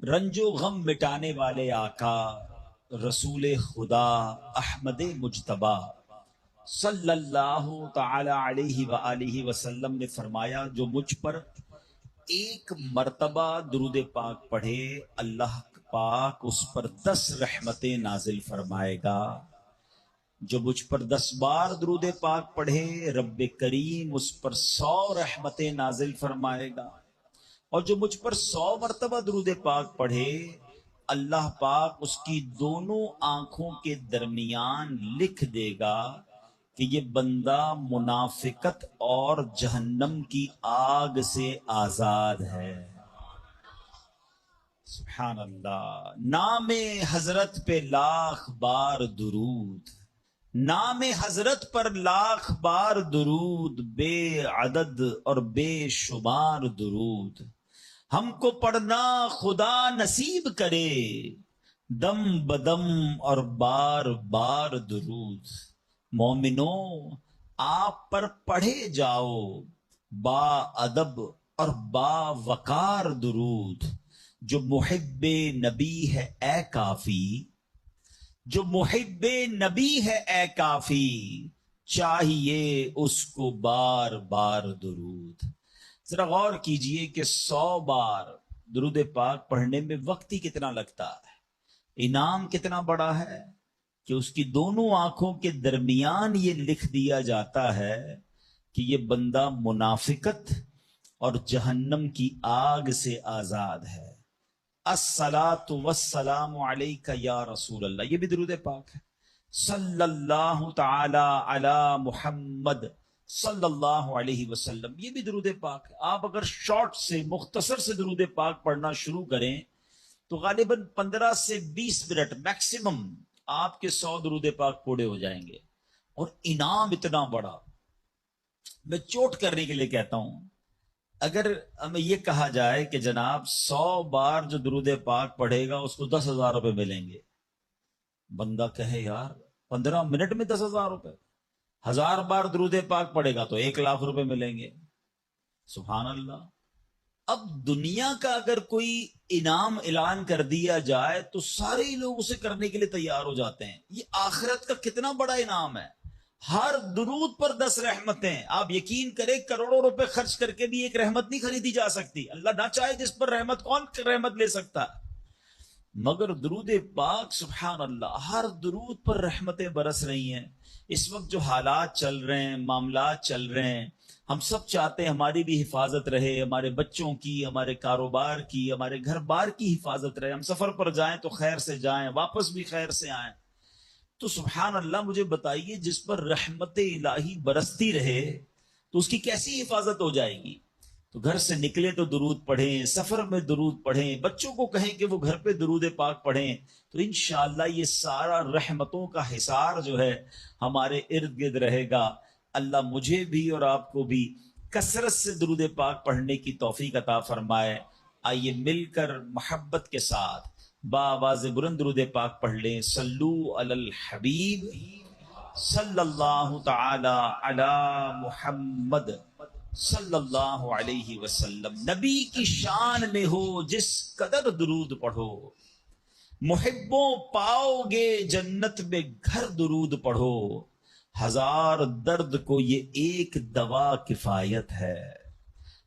رنجو غم مٹانے والے آقا رسول خدا احمد مجتبی صلی اللہ تعالی علیہ وآلہ وسلم نے فرمایا، جو مجھ پر ایک مرتبہ درود پاک پڑھے اللہ پاک اس پر 10 رحمتیں نازل فرمائے گا۔ جو مجھ پر 10 بار درود پاک پڑھے رب کریم اس پر 100 رحمتیں نازل فرمائے گا، اور جو مجھ پر 100 مرتبہ درود پاک پڑھے اللہ پاک اس کی دونوں آنکھوں کے درمیان لکھ دے گا کہ یہ بندہ منافقت اور جہنم کی آگ سے آزاد ہے۔ سبحان اللہ۔ نام حضرت پہ لاکھ بار درود، نام حضرت پر لاکھ بار درود، بے عدد اور بے شمار درود ہم کو پڑھنا خدا نصیب کرے، دم بدم اور بار بار درود۔ مومنو آپ پر پڑھے جاؤ با ادب اور با وقار درود۔ جو محب نبی ہے اے کافی، جو محب نبی ہے اے کافی، چاہیے اس کو بار بار درود۔ ذرا غور کیجئے کہ 100 بار درود پاک پڑھنے میں وقت ہی کتنا لگتا ہے، انعام کتنا بڑا ہے کہ اس کی دونوں آنکھوں کے درمیان یہ لکھ دیا جاتا ہے کہ یہ بندہ منافقت اور جہنم کی آگ سے آزاد ہے۔ الصلاۃ والسلام علیک یا رسول اللہ، یہ بھی درود پاک ہے۔ صلی اللہ تعالی علی محمد صلی اللہ علیہ وسلم، یہ بھی درود پاک ہے۔ آپ اگر شارٹ سے مختصر سے درود پاک پڑھنا شروع کریں تو غالباً 15 سے 20 منٹ میکسیمم آپ کے 100 درود پاک پورے ہو جائیں گے، اور انعام اتنا بڑا۔ میں چوٹ کرنے کے لیے کہتا ہوں، اگر ہمیں یہ کہا جائے کہ جناب 100 بار جو درود پاک پڑھے گا اس کو 10,000 روپے ملیں گے، بندہ کہے یار 15 منٹ میں 10,000 روپے، 1000 بار درود پاک پڑھے گا تو 1,00,000 روپے ملیں گے۔ سبحان اللہ۔ اب دنیا کا اگر کوئی انعام اعلان کر دیا جائے تو سارے لوگ اسے کرنے کے لیے تیار ہو جاتے ہیں۔ یہ آخرت کا کتنا بڑا انعام ہے، ہر درود پر 10 رحمتیں۔ آپ یقین کریں کروڑوں روپے خرچ کر کے بھی ایک رحمت نہیں خریدی جا سکتی، اللہ نہ چاہے جس پر رحمت، کون رحمت لے سکتا ہے؟ مگر درود پاک سبحان اللہ، ہر درود پر رحمتیں برس رہی ہیں۔ اس وقت جو حالات چل رہے ہیں، معاملات چل رہے ہیں، ہم سب چاہتے ہیں ہماری بھی حفاظت رہے، ہمارے بچوں کی، ہمارے کاروبار کی، ہمارے گھر بار کی حفاظت رہے، ہم سفر پر جائیں تو خیر سے جائیں، واپس بھی خیر سے آئیں۔ تو سبحان اللہ، مجھے بتائیے جس پر رحمت الہی برستی رہے تو اس کی کیسی حفاظت ہو جائے گی؟ تو گھر سے نکلے تو درود پڑھیں، سفر میں درود پڑھیں، بچوں کو کہیں کہ وہ گھر پہ درود پاک پڑھیں، تو انشاءاللہ یہ سارا رحمتوں کا حصار جو ہے ہمارے ارد گرد رہے گا۔ اللہ مجھے بھی اور آپ کو بھی کثرت سے درود پاک پڑھنے کی توفیق عطا فرمائے۔ آئیے مل کر محبت کے ساتھ بآواز بلند درود پاک پڑھ لیں۔ صلو علی الحبیب صلی اللہ تعالی علی محمد صلی اللہ علیہ وسلم۔ نبی کی شان میں ہو جس قدر درود پڑھو، محبوں پاؤ گے جنت میں گھر درود پڑھو، 1000 درد کو یہ ایک دوا کفایت ہے،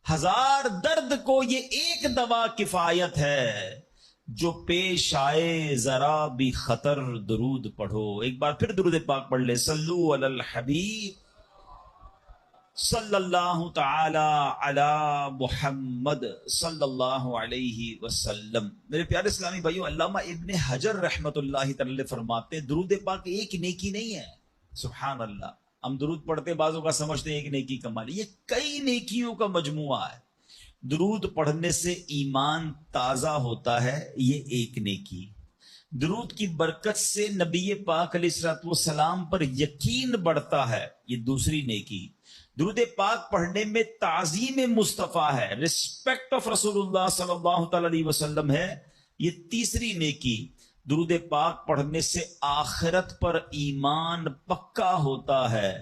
1000 درد کو یہ ایک دوا کفایت ہے، جو پیش آئے ذرا بھی خطر درود پڑھو۔ ایک بار پھر درود پاک پڑھ لے۔ صلو علی الحبیب صلی اللہ تعالی علی محمد صلی اللہ علیہ وسلم۔ میرے پیارے اسلامی بھائیو، علامہ ابن حجر رحمت اللہ تعالی فرماتے ہیں درود پاک ایک نیکی نہیں ہے۔ سبحان اللہ، ہم درود پڑھتے بعضوں کا سمجھتے ہیں ایک نیکی کمال، یہ کئی نیکیوں کا مجموعہ ہے۔ درود پڑھنے سے ایمان تازہ ہوتا ہے، یہ ایک نیکی۔ درود کی برکت سے نبی پاک علیہ الصلوۃ والسلام پر یقین بڑھتا ہے، یہ دوسری نیکی۔ درود پاک پڑھنے میں تعظیم مصطفیٰ ہے، رسپیکٹ آف رسول اللہ صلی اللہ تعالی علیہ وسلم ہے، یہ تیسری نیکی۔ درود پاک پڑھنے سے آخرت پر ایمان پکا ہوتا ہے،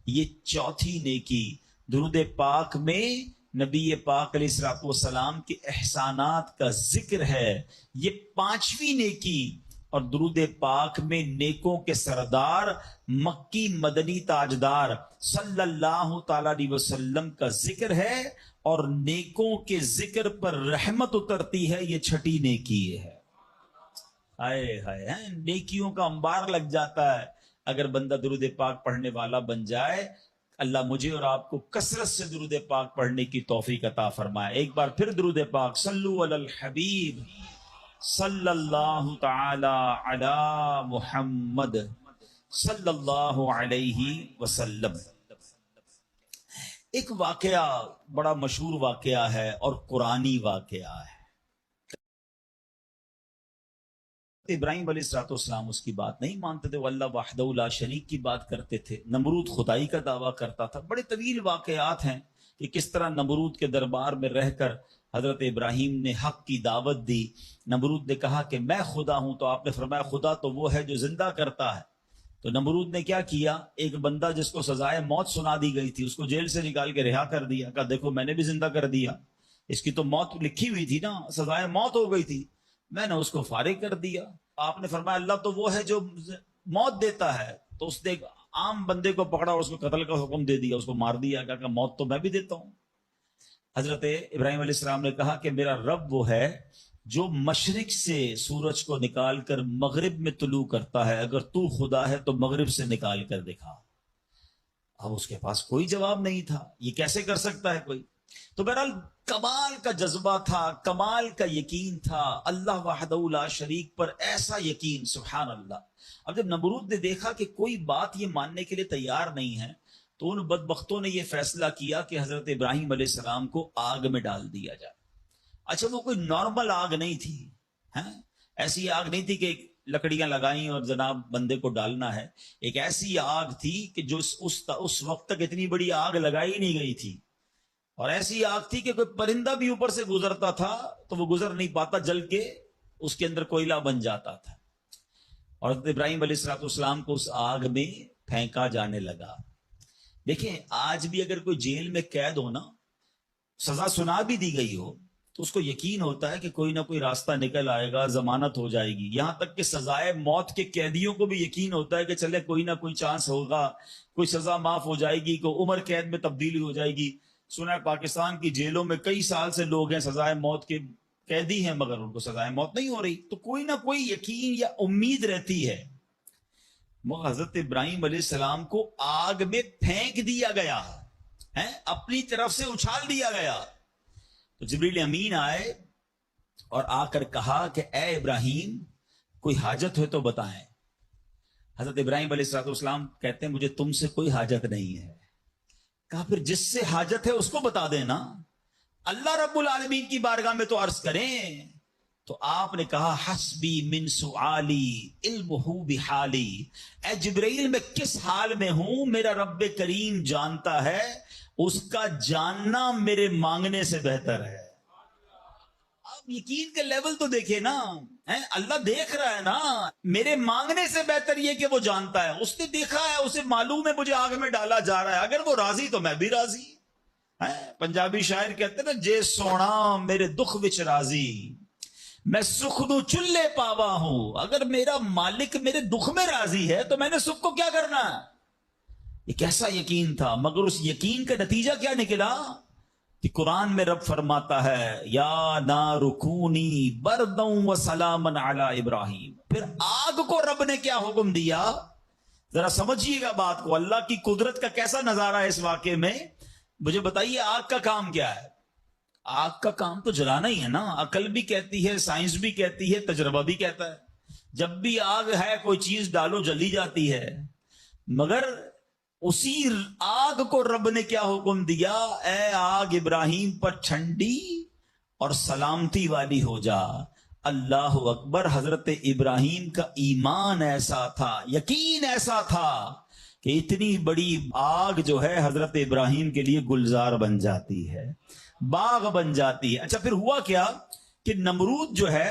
یہ چوتھی نیکی۔ درود پاک میں نبی پاک علیہ الصلوۃ والسلام کے احسانات کا ذکر ہے، یہ پانچویں نیکی، اور درود پاک میں نیکوں کے سردار مکی مدنی تاجدار صلی اللہ تعالی علیہ وسلم کا ذکر ہے، اور نیکوں کے ذکر پر رحمت اترتی ہے، یہ چھٹی نیکی ہے۔ ہائے ہائے، نیکیوں کا انبار لگ جاتا ہے اگر بندہ درود پاک پڑھنے والا بن جائے۔ اللہ مجھے اور آپ کو کثرت سے درود پاک پڑھنے کی توفیق عطا فرمائے۔ ایک بار پھر درود پاک، صلو علی الحبیب صلی اللہ تعالی علی محمد صلی اللہ علیہ وسلم۔ ایک واقعہ بڑا مشہور واقعہ ہے اور قرآنی واقعہ ہے۔ ابراہیم علیہ الصلوۃ والسلام اس کی بات نہیں مانتے تھے، وہ اللہ وحدہ لا شریک کی بات کرتے تھے۔ نمرود خدائی کا دعویٰ کرتا تھا۔ بڑے طویل واقعات ہیں کہ کس طرح نمرود کے دربار میں رہ کر حضرت ابراہیم نے حق کی دعوت دی۔ نمرود نے کہا کہ میں خدا ہوں، تو آپ نے فرمایا خدا تو وہ ہے جو زندہ کرتا ہے۔ تو نمرود نے کیا کیا، ایک بندہ جس کو سزائے موت سنا دی گئی تھی اس کو جیل سے نکال کے رہا کر دیا، کہا دیکھو میں نے بھی زندہ کر دیا، اس کی تو موت لکھی ہوئی تھی نا، سزائے موت ہو گئی تھی، میں نے اس کو فارغ کر دیا۔ آپ نے فرمایا اللہ تو وہ ہے جو موت دیتا ہے، تو اس نے ایک عام بندے کو پکڑا اور اس کو قتل کا حکم دے دیا، اس کو مار دیا، کہا کہ موت تو میں بھی دیتا ہوں۔ حضرت ابراہیم علیہ السلام نے کہا کہ میرا رب وہ ہے جو مشرق سے سورج کو نکال کر مغرب میں طلوع کرتا ہے، اگر تو خدا ہے تو مغرب سے نکال کر دکھا۔ اب اس کے پاس کوئی جواب نہیں تھا، یہ کیسے کر سکتا ہے کوئی؟ تو بہرحال کمال کا جذبہ تھا، کمال کا یقین تھا اللہ وحدہ لا شریک پر، ایسا یقین، سبحان اللہ۔ اب جب نمرود نے دیکھا کہ کوئی بات یہ ماننے کے لیے تیار نہیں ہے، تو ان بدبختوں نے یہ فیصلہ کیا کہ حضرت ابراہیم علیہ السلام کو آگ میں ڈال دیا جائے۔ اچھا وہ کوئی نارمل آگ نہیں تھی، ایسی آگ نہیں تھی کہ لکڑیاں لگائیں اور جناب بندے کو ڈالنا ہے، ایک ایسی آگ تھی کہ جو اس وقت تک اتنی بڑی آگ لگائی نہیں گئی تھی، اور ایسی آگ تھی کہ کوئی پرندہ بھی اوپر سے گزرتا تھا تو وہ گزر نہیں پاتا، جل کے اس کے اندر کوئلہ بن جاتا تھا۔ اور حضرت ابراہیم علیہ الصلوۃ والسلام کو اس آگ میں پھینکا جانے لگا۔ دیکھیں آج بھی اگر کوئی جیل میں قید ہو نا، سزا سنا بھی دی گئی ہو، تو اس کو یقین ہوتا ہے کہ کوئی نہ کوئی راستہ نکل آئے گا، ضمانت ہو جائے گی۔ یہاں تک کہ سزائے موت کے قیدیوں کو بھی یقین ہوتا ہے کہ چلے کوئی نہ کوئی چانس ہوگا، کوئی سزا معاف ہو جائے گی، کوئی عمر قید میں تبدیلی ہو جائے گی۔ سنا ہے پاکستان کی جیلوں میں کئی سال سے لوگ ہیں سزائے موت کے قیدی ہیں، مگر ان کو سزائے موت نہیں ہو رہی، تو کوئی نہ کوئی یقین یا امید رہتی ہے۔ حضرت ابراہیم علیہ السلام کو آگ میں پھینک دیا گیا ہے، اپنی طرف سے اچھال دیا گیا۔ تو جبریل امین آئے اور آ کر کہا کہ اے ابراہیم کوئی حاجت ہے تو بتائیں۔ حضرت ابراہیم علیہ السلام کہتے ہیں مجھے تم سے کوئی حاجت نہیں ہے۔ کہا پھر جس سے حاجت ہے اس کو بتا دینا، اللہ رب العالمین کی بارگاہ میں تو عرض کریں۔ تو آپ نے کہا حسبی من سؤالی علمہ بحالی، اے جبرائیل میں کس حال میں ہوں میرا رب کریم جانتا ہے، اس کا جاننا میرے مانگنے سے بہتر ہے۔ اب یقین کا لیول تو دیکھیں نا، اللہ دیکھ رہا ہے نا، میرے مانگنے سے بہتر یہ کہ وہ جانتا ہے، اس نے دیکھا ہے، اسے معلوم ہے مجھے آگ میں ڈالا جا رہا ہے، اگر وہ راضی تو میں بھی راضی۔ پنجابی شاعر کہتے ہیں نا، جے سونا میرے دکھ وچ راضی میں سکھ نو چلے پاوا ہوں، اگر میرا مالک میرے دکھ میں راضی ہے تو میں نے سکھ کو کیا کرنا ہے۔ یہ کیسا یقین تھا، مگر اس یقین کا نتیجہ کیا نکلا کہ قرآن میں رب فرماتا ہے یا نار کونی بردا و سلاما علی ابراہیم۔ پھر آگ کو رب نے کیا حکم دیا، ذرا سمجھیے گا بات کو، اللہ کی قدرت کا کیسا نظارہ ہے اس واقعے میں۔ مجھے بتائیے آگ کا کام کیا ہے؟ آگ کا کام تو جلانا ہی ہے نا، عقل بھی کہتی ہے، سائنس بھی کہتی ہے، تجربہ بھی کہتا ہے، جب بھی آگ ہے کوئی چیز ڈالو جلی جاتی ہے۔ مگر اسی آگ کو رب نے کیا حکم دیا، اے آگ ابراہیم پر ٹھنڈی اور سلامتی والی ہو جا۔ اللہ اکبر، حضرت ابراہیم کا ایمان ایسا تھا، یقین ایسا تھا کہ اتنی بڑی آگ جو ہے حضرت ابراہیم کے لیے گلزار بن جاتی ہے، باغ بن جاتی ہے۔ اچھا پھر ہوا کیا کہ نمرود جو ہے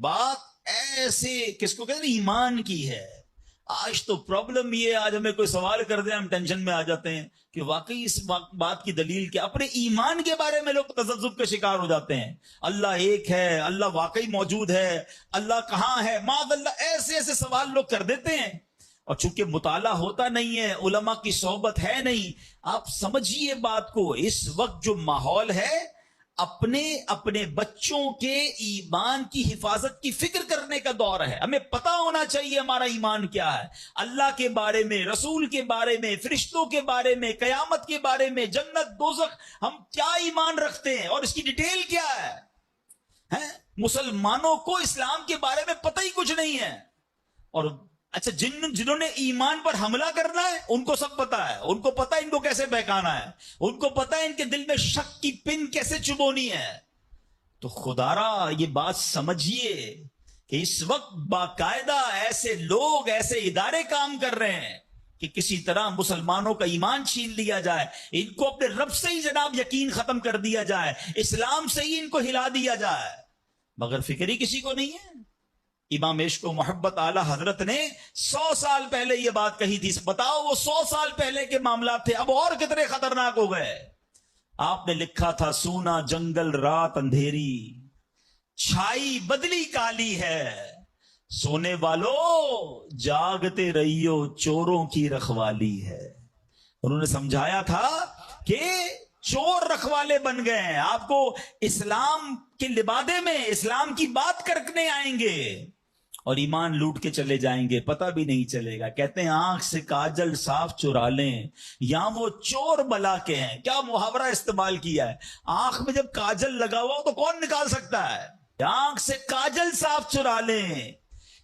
بات ایسے کس کو کہتے ہیں، ایمان کی ہے۔ آج تو پرابلم یہ ہے، آج ہمیں کوئی سوال کر دیں ہم ٹینشن میں آ جاتے ہیں کہ واقعی اس بات کی دلیل کیا۔ اپنے ایمان کے بارے میں لوگ تذبذب کا شکار ہو جاتے ہیں، اللہ ایک ہے، اللہ واقعی موجود ہے، اللہ کہاں ہے، معاذ اللہ، ایسے ایسے سوال لوگ کر دیتے ہیں۔ اور چونکہ مطالعہ ہوتا نہیں ہے، علماء کی صحبت ہے نہیں، آپ سمجھیے بات کو، اس وقت جو ماحول ہے اپنے بچوں کے ایمان کی حفاظت کی فکر کرنے کا دور ہے۔ ہمیں پتہ ہونا چاہیے ہمارا ایمان کیا ہے، اللہ کے بارے میں، رسول کے بارے میں، فرشتوں کے بارے میں، قیامت کے بارے میں، جنت دوزخ، ہم کیا ایمان رکھتے ہیں اور اس کی ڈیٹیل کیا ہے۔ مسلمانوں کو اسلام کے بارے میں پتہ ہی کچھ نہیں ہے، اور اچھا جنہوں نے ایمان پر حملہ کرنا ہے ان کو سب پتا ہے، ان کو پتا ہے ان کو کیسے بہکانا ہے، ان کو پتا ہے ان کے دل میں شک کی پن کیسے چبونی ہے۔ تو خدارا یہ بات سمجھیے کہ اس وقت باقاعدہ ایسے لوگ، ایسے ادارے کام کر رہے ہیں کہ کسی طرح مسلمانوں کا ایمان چھین لیا جائے، ان کو اپنے رب سے ہی جناب یقین ختم کر دیا جائے، اسلام سے ہی ان کو ہلا دیا جائے، مگر فکر ہی کسی کو نہیں ہے۔ امام عشق و محبت اعلی حضرت نے 100 سال پہلے یہ بات کہی تھی، بتاؤ وہ 100 سال پہلے کے معاملات تھے، اب اور کتنے خطرناک ہو گئے۔ آپ نے لکھا تھا سونا جنگل رات اندھیری، چھائی بدلی کالی ہے، سونے والو جاگتے رہیو چوروں کی رکھوالی ہے۔ انہوں نے سمجھایا تھا کہ چور رکھوالے بن گئے ہیں، آپ کو اسلام کے لبادے میں اسلام کی بات کرنے آئیں گے اور ایمان لوٹ کے چلے جائیں گے، پتہ بھی نہیں چلے گا۔ کہتے ہیں آنکھ سے کاجل صاف چرا لیں یا وہ چور بلا کے ہیں۔ کیا محاورہ استعمال کیا ہے، آنکھ میں جب کاجل لگا ہوا ہو تو کون نکال سکتا ہے؟ آنکھ سے کاجل صاف چرا لیں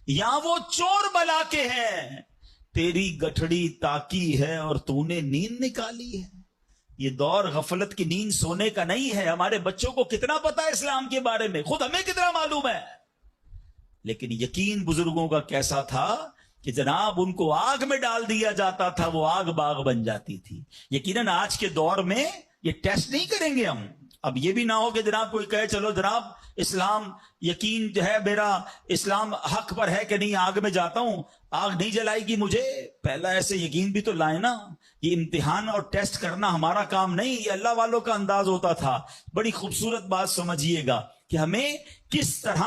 یا وہ چور بلا کے ہیں، تیری گٹھڑی تاکی ہے اور تو نے نیند نکالی ہے۔ یہ دور غفلت کی نیند سونے کا نہیں ہے۔ ہمارے بچوں کو کتنا پتا ہے اسلام کے بارے میں، خود ہمیں کتنا معلوم ہے، لیکن یقین بزرگوں کا کیسا تھا کہ جناب ان کو آگ میں ڈال دیا جاتا تھا، وہ آگ باغ بن جاتی تھی۔ یقیناً آج کے دور میں یہ ٹیسٹ نہیں کریں گے ہم۔ اب یہ بھی نہ ہو کہ جناب کوئی کہے چلو جناب اسلام یقین جو ہے میرا، اسلام حق پر ہے کہ نہیں، آگ میں جاتا ہوں، آگ نہیں جلائے گی مجھے۔ پہلا ایسے یقین بھی تو لائے نا۔ یہ امتحان اور ٹیسٹ کرنا ہمارا کام نہیں، یہ اللہ والوں کا انداز ہوتا تھا۔ بڑی خوبصورت بات سمجھیے گا کہ ہمیں کس طرح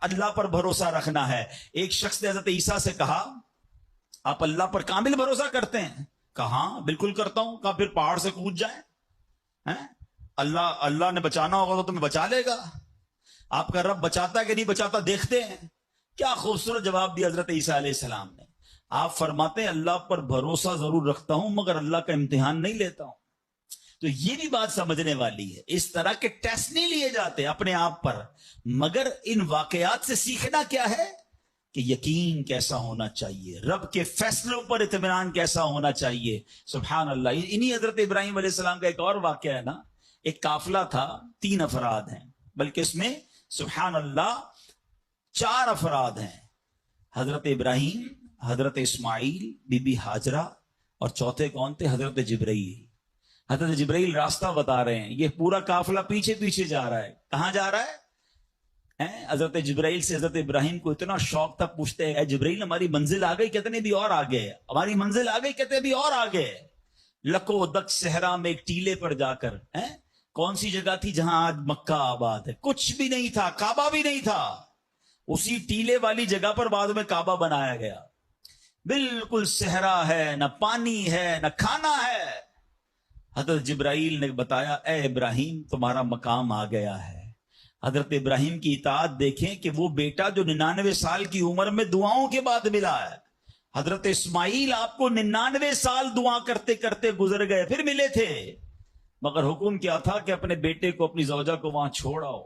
اللہ پر بھروسہ رکھنا ہے۔ ایک شخص نے حضرت عیسیٰ سے کہا آپ اللہ پر کامل بھروسہ کرتے ہیں؟ کہا بالکل کرتا ہوں۔ کہا پھر پہاڑ سے کود جائیں، اللہ نے بچانا ہوگا تو تمہیں بچا لے گا، آپ کا رب بچاتا ہے کہ نہیں بچاتا دیکھتے ہیں۔ کیا خوبصورت جواب دیا حضرت عیسیٰ علیہ السلام نے۔ آپ فرماتے ہیں اللہ پر بھروسہ ضرور رکھتا ہوں مگر اللہ کا امتحان نہیں لیتا ہوں۔ تو یہ بھی بات سمجھنے والی ہے، اس طرح کے ٹیسٹ نہیں لیے جاتے اپنے آپ پر، مگر ان واقعات سے سیکھنا کیا ہے کہ یقین کیسا ہونا چاہیے، رب کے فیصلوں پر اطمینان کیسا ہونا چاہیے۔ سبحان اللہ۔ انہی حضرت ابراہیم علیہ السلام کا ایک اور واقعہ ہے نا، ایک قافلہ تھا، 3 افراد ہیں، بلکہ اس میں سبحان اللہ 4 افراد ہیں، حضرت ابراہیم، حضرت اسماعیل، بی بی حاجرہ، اور چوتھے کون تھے؟ حضرت جبرائیل۔ حضرت جبرائیل راستہ بتا رہے ہیں، یہ پورا قافلہ پیچھے پیچھے جا رہا ہے۔ کہاں جا رہا ہے؟ حضرت جبرائیل سے حضرت ابراہیم کو اتنا شوق تھا، پوچھتے ہیں اے جبرائیل ہماری منزل آ گئی؟ کہتے ہیں بھی اور آگے ہے۔ ہماری منزل آ گئی؟ کہتے ہیں بھی اور آگے ہے۔ لکو دک صحرا میں ایک ٹیلے پر جا کر، کون سی جگہ تھی جہاں آج مکہ آباد ہے؟ کچھ بھی نہیں تھا، کعبہ بھی نہیں تھا، اسی ٹیلے والی جگہ پر بعد میں کعبہ بنایا گیا۔ بالکل صحرا ہے، نہ پانی ہے نہ کھانا ہے۔ حضرت جبرائیل نے بتایا اے ابراہیم تمہارا مقام آ گیا ہے۔ حضرت ابراہیم کی اطاعت دیکھیں کہ وہ بیٹا جو 99 سال کی عمر میں دعاؤں کے بعد ملا ہے، حضرت اسماعیل آپ کو 99 سال دعا کرتے کرتے گزر گئے، پھر ملے تھے، مگر حکم کیا تھا کہ اپنے بیٹے کو، اپنی زوجہ کو وہاں چھوڑ آؤ۔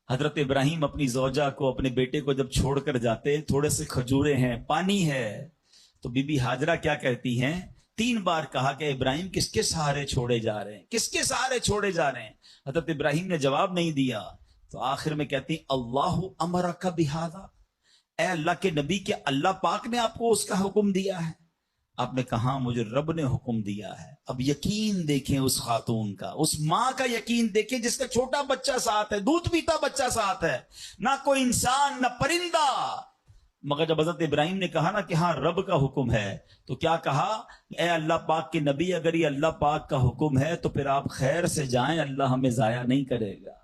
حضرت ابراہیم اپنی زوجہ کو، اپنے بیٹے کو جب چھوڑ کر جاتے، تھوڑے سے کھجورے ہیں، پانی ہے، تو بی بی حاجرہ کیا کہتی ہیں؟ 3 بار کہا کہ ابراہیم کس کے سہارے چھوڑے جا رہے ہیں، کس کے سہارے چھوڑے جا رہے ہیں؟ حضرت ابراہیم نے جواب نہیں دیا، تو آخر میں کہتی اللہ امرک بہذا، اے اللہ کے نبی، کیا اللہ پاک نے آپ کو اس کا حکم دیا ہے؟ آپ نے کہا مجھے رب نے حکم دیا ہے. اب یقین دیکھیں اس خاتون کا, اس ماں کا یقین دیکھیں جس کا چھوٹا بچہ ساتھ ہے, دودھ پیتا بچہ ساتھ ہے, نہ کوئی انسان نہ پرندہ. مگر جب حضرت ابراہیم نے کہا نا کہ ہاں رب کا حکم ہے, تو کیا کہا, اے اللہ پاک کے نبی, اگر یہ اللہ پاک کا حکم ہے تو پھر آپ خیر سے جائیں, اللہ ہمیں ضائع نہیں کرے گا.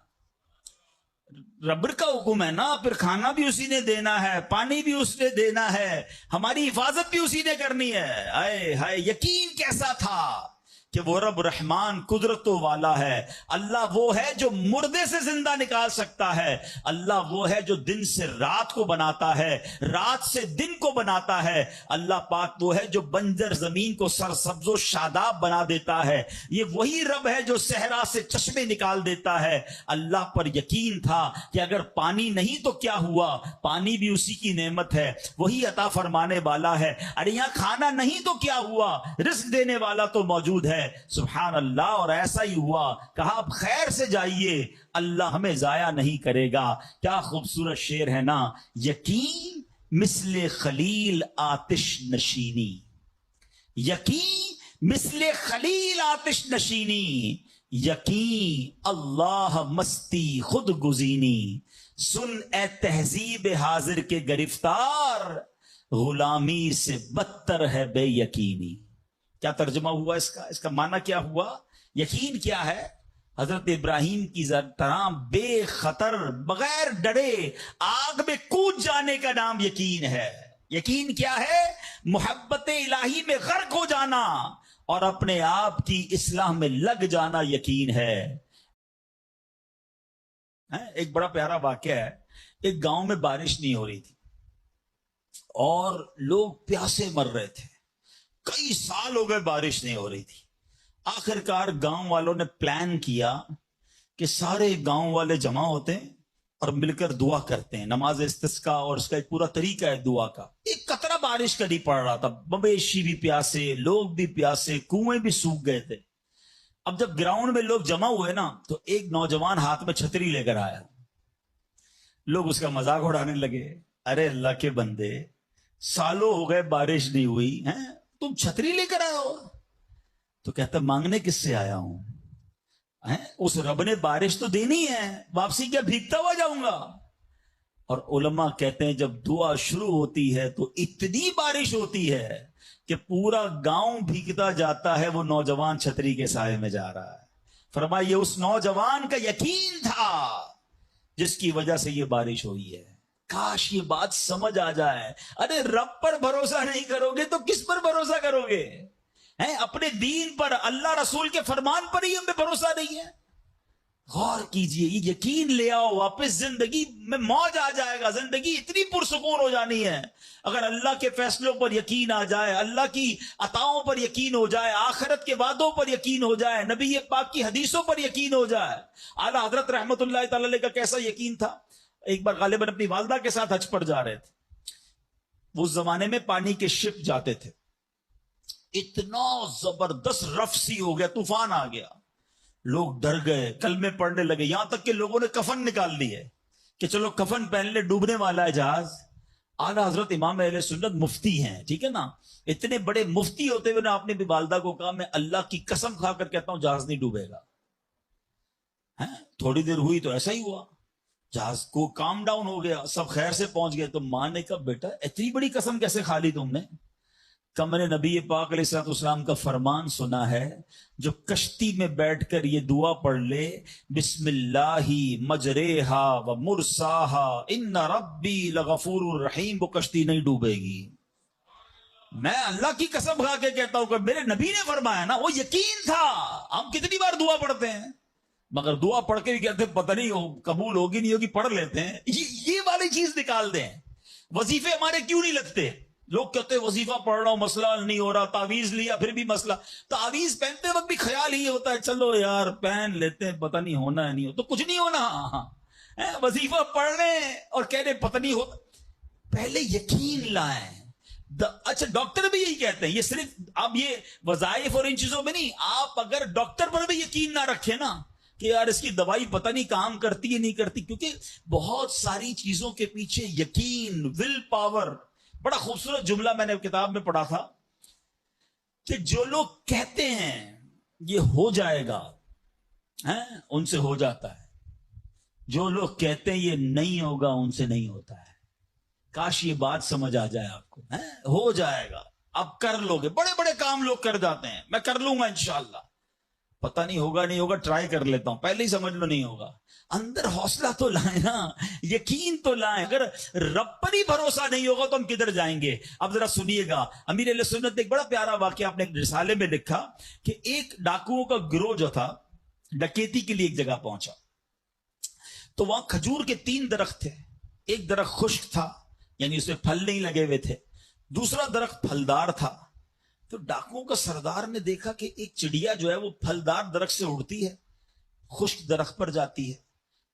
رب کا حکم ہے نا, پھر کھانا بھی اسی نے دینا ہے, پانی بھی اس نے دینا ہے, ہماری حفاظت بھی اسی نے کرنی ہے. اے ہائے یقین کیسا تھا کہ وہ رب رحمان قدرتوں والا ہے. اللہ وہ ہے جو مردے سے زندہ نکال سکتا ہے. اللہ وہ ہے جو دن سے رات کو بناتا ہے, رات سے دن کو بناتا ہے. اللہ پاک وہ ہے جو بنجر زمین کو سرسبز و شاداب بنا دیتا ہے. یہ وہی رب ہے جو صحرا سے چشمے نکال دیتا ہے. اللہ پر یقین تھا کہ اگر پانی نہیں تو کیا ہوا, پانی بھی اسی کی نعمت ہے, وہی عطا فرمانے والا ہے. ارے یہاں کھانا نہیں تو کیا ہوا, رزق دینے والا تو موجود ہے. سبحان اللہ. اور ایسا ہی ہوا, کہا آپ خیر سے جائیے, اللہ ہمیں ضائع نہیں کرے گا. کیا خوبصورت شعر ہے نا, یقین مثل خلیل آتش نشینی, یقین مثل خلیل آتش نشینی, یقین اللہ مستی خود گزینی, سن اے تہذیب حاضر کے گرفتار, غلامی سے بدتر ہے بے یقینی. کیا ترجمہ ہوا اس کا, اس کا معنی کیا ہوا؟ یقین کیا ہے؟ حضرت ابراہیم کی طرح بے خطر بغیر ڈرے آگ میں کود جانے کا نام یقین ہے. یقین کیا ہے؟ محبت الہی میں غرق ہو جانا اور اپنے آپ کی اصلاح میں لگ جانا یقین ہے. ایک بڑا پیارا واقعہ ہے. ایک گاؤں میں بارش نہیں ہو رہی تھی اور لوگ پیاسے مر رہے تھے. کئی سال ہو گئے بارش نہیں ہو رہی تھی. آخر کار گاؤں والوں نے پلان کیا کہ سارے گاؤں والے جمع ہوتے ہیں اور مل کر دعا کرتے ہیں. نماز استسقاء اور اس کا ایک پورا طریقہ ہے دعا کا. ایک قطرہ بارش کا نہیں پڑ رہا تھا, مویشی بھی پیاسے, لوگ بھی پیاسے, کنویں بھی سوکھ گئے تھے. اب جب گراؤنڈ میں لوگ جمع ہوئے نا تو ایک نوجوان ہاتھ میں چھتری لے کر آیا. لوگ اس کا مذاق اڑانے لگے, ارے اللہ کے بندے, سالوں ہو گئے بارش نہیں ہوئی ہیں, تم چھتری لے کر آئے ہو. تو کہتا مانگنے کس سے آیا ہوں, اس رب نے بارش تو دینی ہے, واپسی کیا بھیگتا ہوا جاؤں گا. اور علماء کہتے ہیں جب دعا شروع ہوتی ہے تو اتنی بارش ہوتی ہے کہ پورا گاؤں بھیگتا جاتا ہے, وہ نوجوان چھتری کے سائے میں جا رہا ہے. فرمایا یہ اس نوجوان کا یقین تھا جس کی وجہ سے یہ بارش ہوئی ہے. کاش یہ بات سمجھ آ جائے. ارے رب پر بھروسہ نہیں کرو گے تو کس پر بھروسہ کرو گے؟ اپنے دین پر, اللہ رسول کے فرمان پر ہی ہمیں بھروسہ نہیں ہے. غور کیجئے, یہ یقین لے آؤ واپس, زندگی میں موج آ جائے گا. زندگی اتنی پرسکون ہو جانی ہے اگر اللہ کے فیصلوں پر یقین آ جائے, اللہ کی عطاؤں پر یقین ہو جائے, آخرت کے وعدوں پر یقین ہو جائے, نبی پاک کی حدیثوں پر یقین ہو جائے. اعلیٰ حضرت رحمت اللہ تعالی علیہ کا کیسا یقین تھا. ایک بار غالباً اپنی والدہ کے ساتھ حج پر جا رہے تھے. اس زمانے میں پانی کے شپ جاتے تھے. اتنا زبردست رف سی ہو گیا, طوفان آ گیا, لوگ ڈر گئے, کلمے پڑھنے لگے, یہاں تک کہ لوگوں نے کفن نکال لی ہے کہ چلو کفن پہن لے, ڈوبنے والا ہے جہاز. اعلیٰ حضرت امام اہل سنت مفتی ہیں, ٹھیک ہے نا, اتنے بڑے مفتی ہوتے ہوئے نے اپنی والدہ کو کہا میں اللہ کی قسم کھا کر کہتا ہوں جہاز نہیں ڈوبے گا. تھوڑی دیر ہوئی تو ایسا ہی ہوا, جہاز کو کام ڈاؤن ہو گیا, سب خیر سے پہنچ گئے. تو ماں نے کہا بیٹا اتنی بڑی قسم کیسے کھا لی تم نے؟ کہ میں نے نبی پاک علیہ الصلوۃ والسلام کا فرمان سنا ہے, جو کشتی میں بیٹھ کر یہ دعا پڑھ لے, بسم اللہ مجریہا و مرساہا ان ربی لغفور الرحیم, وہ کشتی نہیں ڈوبے گی. میں اللہ کی قسم کھا کے کہتا ہوں کہ میرے نبی نے فرمایا نا, وہ یقین تھا. ہم کتنی بار دعا پڑھتے ہیں مگر دعا پڑھ کے بھی کہتے ہیں پتہ نہیں قبول ہوگی نہیں ہوگی, پڑھ لیتے ہیں. یہ والی چیز نکال دیں. وظیفے ہمارے کیوں نہیں لگتے؟ لوگ کہتے ہیں وظیفہ پڑھ رہا ہوں مسئلہ نہیں ہو رہا, تعویذ لیا پھر بھی مسئلہ. تعویذ پہنتے وقت بھی خیال ہی ہوتا ہے چلو یار پہن لیتے ہیں, پتہ نہیں ہونا ہے نہیں ہو تو کچھ نہیں ہونا. وظیفہ پڑھ رہے ہیں اور کہہ رہے پتہ نہیں ہوتا. پہلے یقین لائیں. اچھا ڈاکٹر بھی یہی کہتے ہیں, یہ صرف اب یہ وظائف اور ان چیزوں میں نہیں, آپ اگر ڈاکٹر پر بھی یقین نہ رکھیں نا کہ یار اس کی دوائی پتہ نہیں کام کرتی ہے نہیں کرتی, کیونکہ بہت ساری چیزوں کے پیچھے یقین, ول پاور. بڑا خوبصورت جملہ میں نے کتاب میں پڑھا تھا, کہ جو لوگ کہتے ہیں یہ ہو جائے گا ان سے ہو جاتا ہے، جو لوگ کہتے ہیں یہ نہیں ہوگا ان سے نہیں ہوتا ہے۔ کاش یہ بات سمجھ آ جائے آپ کو، ہو جائے گا، اب کر لو گے۔ بڑے بڑے کام لوگ کر جاتے ہیں، میں کر لوں گا انشاءاللہ، پتہ نہیں ہوگا نہیں ہوگا، ٹرائی کر لیتا ہوں، پہلے ہی سمجھ لو نہیں ہوگا۔ اندر حوصلہ تو لائیں نا، یقین تو لائیں۔ اگر رب پر ہی بھروسہ نہیں ہوگا تو ہم کدھر جائیں گے؟ اب ذرا سنیے گا، امیر اہل سنت نے ایک بڑا پیارا واقعہ اپنے رسالے میں لکھا کہ ایک ڈاکوؤں کا گروہ جو تھا ڈکیتی کے لیے ایک جگہ پہنچا، تو وہاں کھجور کے 3 درخت تھے۔ ایک درخت خشک تھا، یعنی اس میں پھل نہیں لگے ہوئے تھے، دوسرا درخت پھلدار تھا۔ تو ڈاکوؤں کا سردار نے دیکھا کہ ایک چڑیا جو ہے وہ پھلدار درخت سے اڑتی ہے، خشک درخت پر جاتی ہے،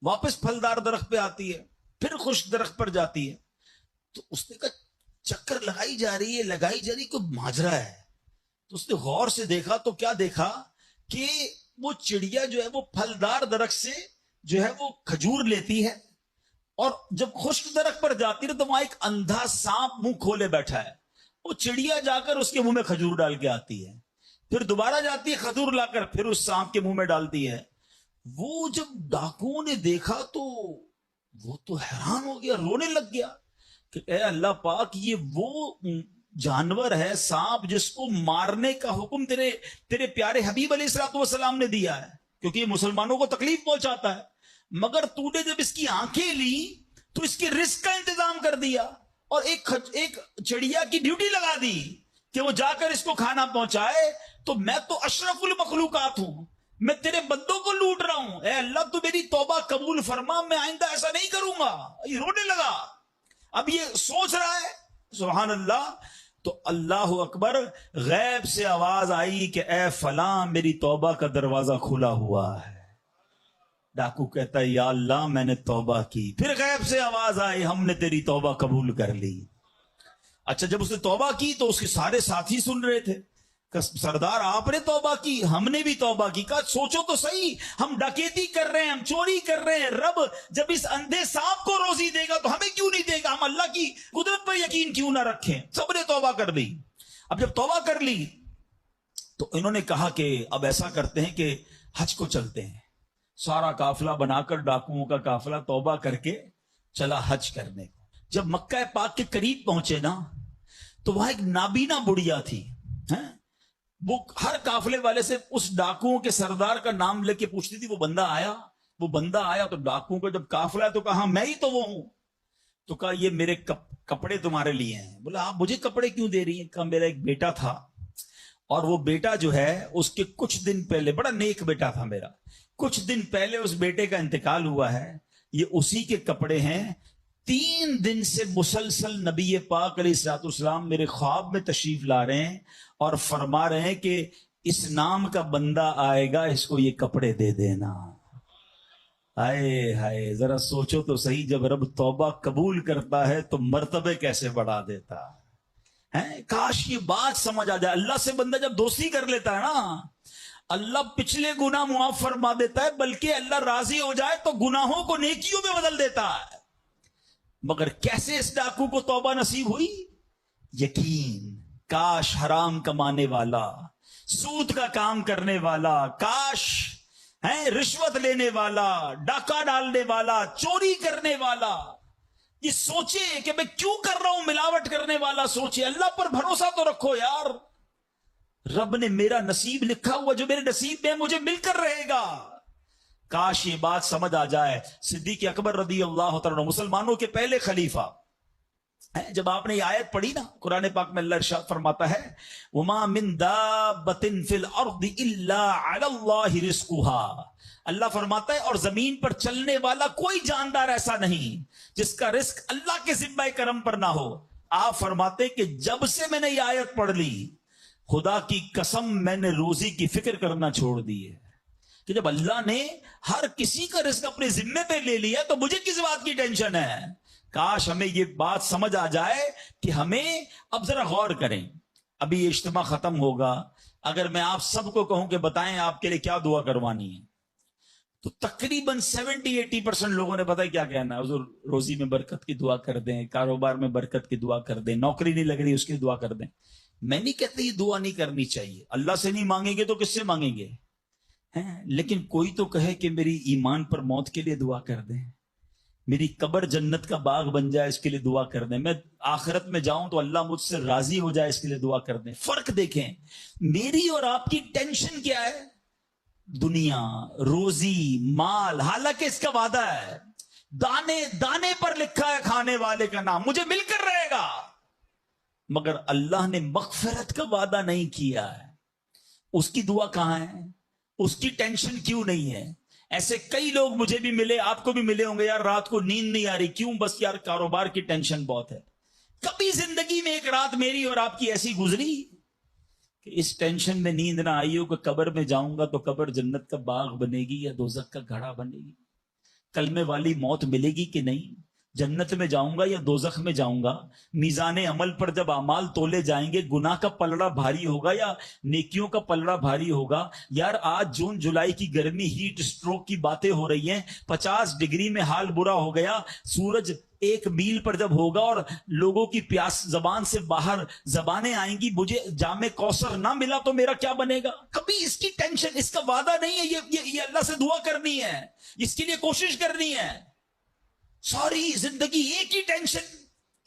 واپس پھلدار درخت پہ آتی ہے، پھر خشک درخت پر جاتی ہے۔ تو اس نے کہا چکر لگائی جا رہی ہے، کوئی ماجرا ہے۔ تو اس نے غور سے دیکھا تو کیا دیکھا کہ وہ چڑیا جو ہے وہ پھلدار درخت سے جو ہے وہ کھجور لیتی ہے، اور جب خشک درخت پر جاتی ہے تو وہاں ایک اندھا سانپ منہ کھولے بیٹھا ہے، وہ چڑیا جا کر اس کے منہ میں کھجور ڈال کے آتی ہے، پھر دوبارہ جاتی ہے کھجور لا کر پھر اس سانپ کے منہ میں ڈالتی ہے۔ وہ جب ڈاکوؤں نے دیکھا تو وہ تو حیران ہو گیا، رونے لگ گیا کہ اے اللہ پاک، یہ وہ جانور ہے سانپ جس کو مارنے کا حکم تیرے پیارے حبیب علیہ الصلوۃ والسلام نے دیا ہے، کیونکہ یہ مسلمانوں کو تکلیف پہنچاتا ہے، مگر تو نے جب اس کی آنکھیں لی تو اس کے رزق کا انتظام کر دیا، اور ایک چڑیا کی ڈیوٹی لگا دی کہ وہ جا کر اس کو کھانا پہنچائے۔ تو میں تو اشرف المخلوقات ہوں، میں تیرے بندوں کو لوٹ رہا ہوں، اے اللہ تو میری توبہ قبول فرما، میں آئندہ ایسا نہیں کروں گا۔ یہ رونے لگا، اب یہ سوچ رہا ہے، سبحان اللہ۔ تو اللہ اکبر، غیب سے آواز آئی کہ اے فلاں، میری توبہ کا دروازہ کھلا ہوا ہے۔ ڈاکو کہتا ہے یا اللہ میں نے توبہ کی۔ پھر غیب سے آواز آئی ہم نے تیری توبہ قبول کر لی۔ اچھا، جب اس نے توبہ کی تو اس کے سارے ساتھی سن رہے تھے کہ سردار آپ نے توبہ کی، ہم نے بھی توبہ کی۔ کہا سوچو تو صحیح، ہم ڈکیتی کر رہے ہیں، ہم چوری کر رہے ہیں، رب جب اس اندھے سانپ کو روزی دے گا تو ہمیں کیوں نہیں دے گا؟ ہم اللہ کی قدرت پر یقین کیوں نہ رکھیں؟ سب نے توبہ کر لی۔ اب جب توبہ کر لی تو انہوں نے کہا کہ اب ایسا کرتے ہیں کہ حج کو چلتے ہیں۔ سارا قافلہ بنا کر ڈاکوؤں کا قافلہ توبہ کر کے چلا حج کرنے کو۔ جب مکہ پاک کے قریب پہنچے نا تو وہاں ایک نابینا بڑھیا تھی، وہ ہر قافلے والے سے اس ڈاکوؤں کے سردار کا نام لے کے پوچھتی تھی وہ بندہ آیا تو ڈاکوؤں کا جب قافلہ ہے تو کہا میں ہی تو وہ ہوں۔ تو کہا یہ میرے کپڑے تمہارے لیے ہیں۔ بولا آپ مجھے کپڑے کیوں دے رہی ہیں؟ کہا میرا ایک بیٹا تھا، اور وہ بیٹا جو ہے اس کے کچھ دن پہلے، بڑا نیک بیٹا تھا میرا، کچھ دن پہلے اس بیٹے کا انتقال ہوا ہے، یہ اسی کے کپڑے ہیں۔ 3 دن سے مسلسل نبی پاک علیہ الصلوۃ والسلام میرے خواب میں تشریف لا رہے ہیں اور فرما رہے ہیں کہ اس نام کا بندہ آئے گا، اس کو یہ کپڑے دے دینا۔ ہائے ہائے، ذرا سوچو تو صحیح، جب رب توبہ قبول کرتا ہے تو مرتبے کیسے بڑھا دیتا ہے۔ کاش یہ بات سمجھ آ جائے۔ اللہ سے بندہ جب دوستی کر لیتا ہے نا، اللہ پچھلے گناہ معاف فرما دیتا ہے، بلکہ اللہ راضی ہو جائے تو گناہوں کو نیکیوں میں بدل دیتا ہے۔ مگر کیسے اس ڈاکو کو توبہ نصیب ہوئی؟ یقین۔ کاش حرام کمانے والا، سود کا کام کرنے والا، کاش رشوت لینے والا، ڈاکہ ڈالنے والا، چوری کرنے والا یہ سوچے کہ میں کیوں کر رہا ہوں، ملاوٹ کرنے والا سوچے اللہ پر بھروسہ تو رکھو یار، رب نے میرا نصیب لکھا ہوا، جو میرے نصیب میں مجھے مل کر رہے گا۔ کاش یہ بات سمجھ آ جائے۔ صدیق اکبر رضی اللہ تعالیٰ مسلمانوں کے پہلے خلیفہ، جب آپ نے یہ آیت پڑھی نا قرآن پاک میں، اللہ ارشاد فرماتا ہے وَمَا مِن دَابَّةٍ فِي الْأَرْضِ إِلَّا عَلَى اللَّهِ رِزْقُهَا، اللہ فرماتا ہے اور زمین پر چلنے والا کوئی جاندار ایسا نہیں جس کا رزق اللہ کے ذمہ کرم پر نہ ہو۔ آپ فرماتے کہ جب سے میں نے یہ آیت پڑھ لی، خدا کی قسم میں نے روزی کی فکر کرنا چھوڑ دی ہے، کہ جب اللہ نے ہر کسی کا رزق اپنے ذمے پہ لے لیا تو مجھے کس بات کی ٹینشن ہے۔ کاش ہمیں یہ بات سمجھ آ جائے کہ ہمیں اب ذرا غور کریں۔ ابھی یہ اجتماع ختم ہوگا، اگر میں آپ سب کو کہوں کہ بتائیں آپ کے لیے کیا دعا کروانی ہے، تو تقریباً 70-80% لوگوں نے پتہ کیا کہنا ہے، حضور روزی میں برکت کی دعا کر دیں، کاروبار میں برکت کی دعا کر دیں، نوکری نہیں لگ رہی اس کی دعا کر دیں۔ میں نہیں کہتا یہ دعا نہیں کرنی چاہیے، اللہ سے نہیں مانگیں گے تو کس سے مانگیں گے؟ لیکن کوئی تو کہے کہ میری ایمان پر موت کے لیے دعا کر دیں، میری قبر جنت کا باغ بن جائے اس کے لیے دعا کر دیں، میں آخرت میں جاؤں تو اللہ مجھ سے راضی ہو جائے اس کے لیے دعا کر دیں۔ فرق دیکھیں، میری اور آپ کی ٹینشن کیا ہے؟ دنیا، روزی، مال، حالانکہ اس کا وعدہ ہے، دانے دانے پر لکھا ہے کھانے والے کا نام، مجھے مل کر رہے گا، مگر اللہ نے مغفرت کا وعدہ نہیں کیا ہے۔ اس کی دعا کہاں ہے؟ اس کی ٹینشن کیوں نہیں ہے؟ ایسے کئی لوگ مجھے بھی ملے، آپ کو بھی ملے ہوں گے، یار رات کو نیند نہیں آ رہی، کیوں؟ بس یار کاروبار کی ٹینشن بہت ہے۔ کبھی زندگی میں ایک رات میری اور آپ کی ایسی گزری کہ اس ٹینشن میں نیند نہ آئی ہو کہ قبر میں جاؤں گا تو قبر جنت کا باغ بنے گی یا دوزخ کا گھڑا بنے گی؟ کلمے والی موت ملے گی کہ نہیں؟ جنت میں جاؤں گا یا دوزخ میں جاؤں گا؟ میزان عمل پر جب اعمال تولے جائیں گے، گناہ کا پلڑا بھاری ہوگا یا نیکیوں کا پلڑا بھاری ہوگا؟ یار آج جون جولائی کی گرمی، ہیٹ سٹروک کی باتیں ہو رہی ہیں، 50 ڈگری میں حال برا ہو گیا، سورج 1 میل پر جب ہوگا اور لوگوں کی پیاس زبان سے باہر زبانیں آئیں گی، مجھے جام کوثر نہ ملا تو میرا کیا بنے گا؟ کبھی اس کی ٹینشن، اس کا وعدہ نہیں ہے، یہ اللہ سے دعا کرنی ہے، اس کے لیے کوشش کرنی ہے۔ ساری زندگی ایک ہی ٹینشن،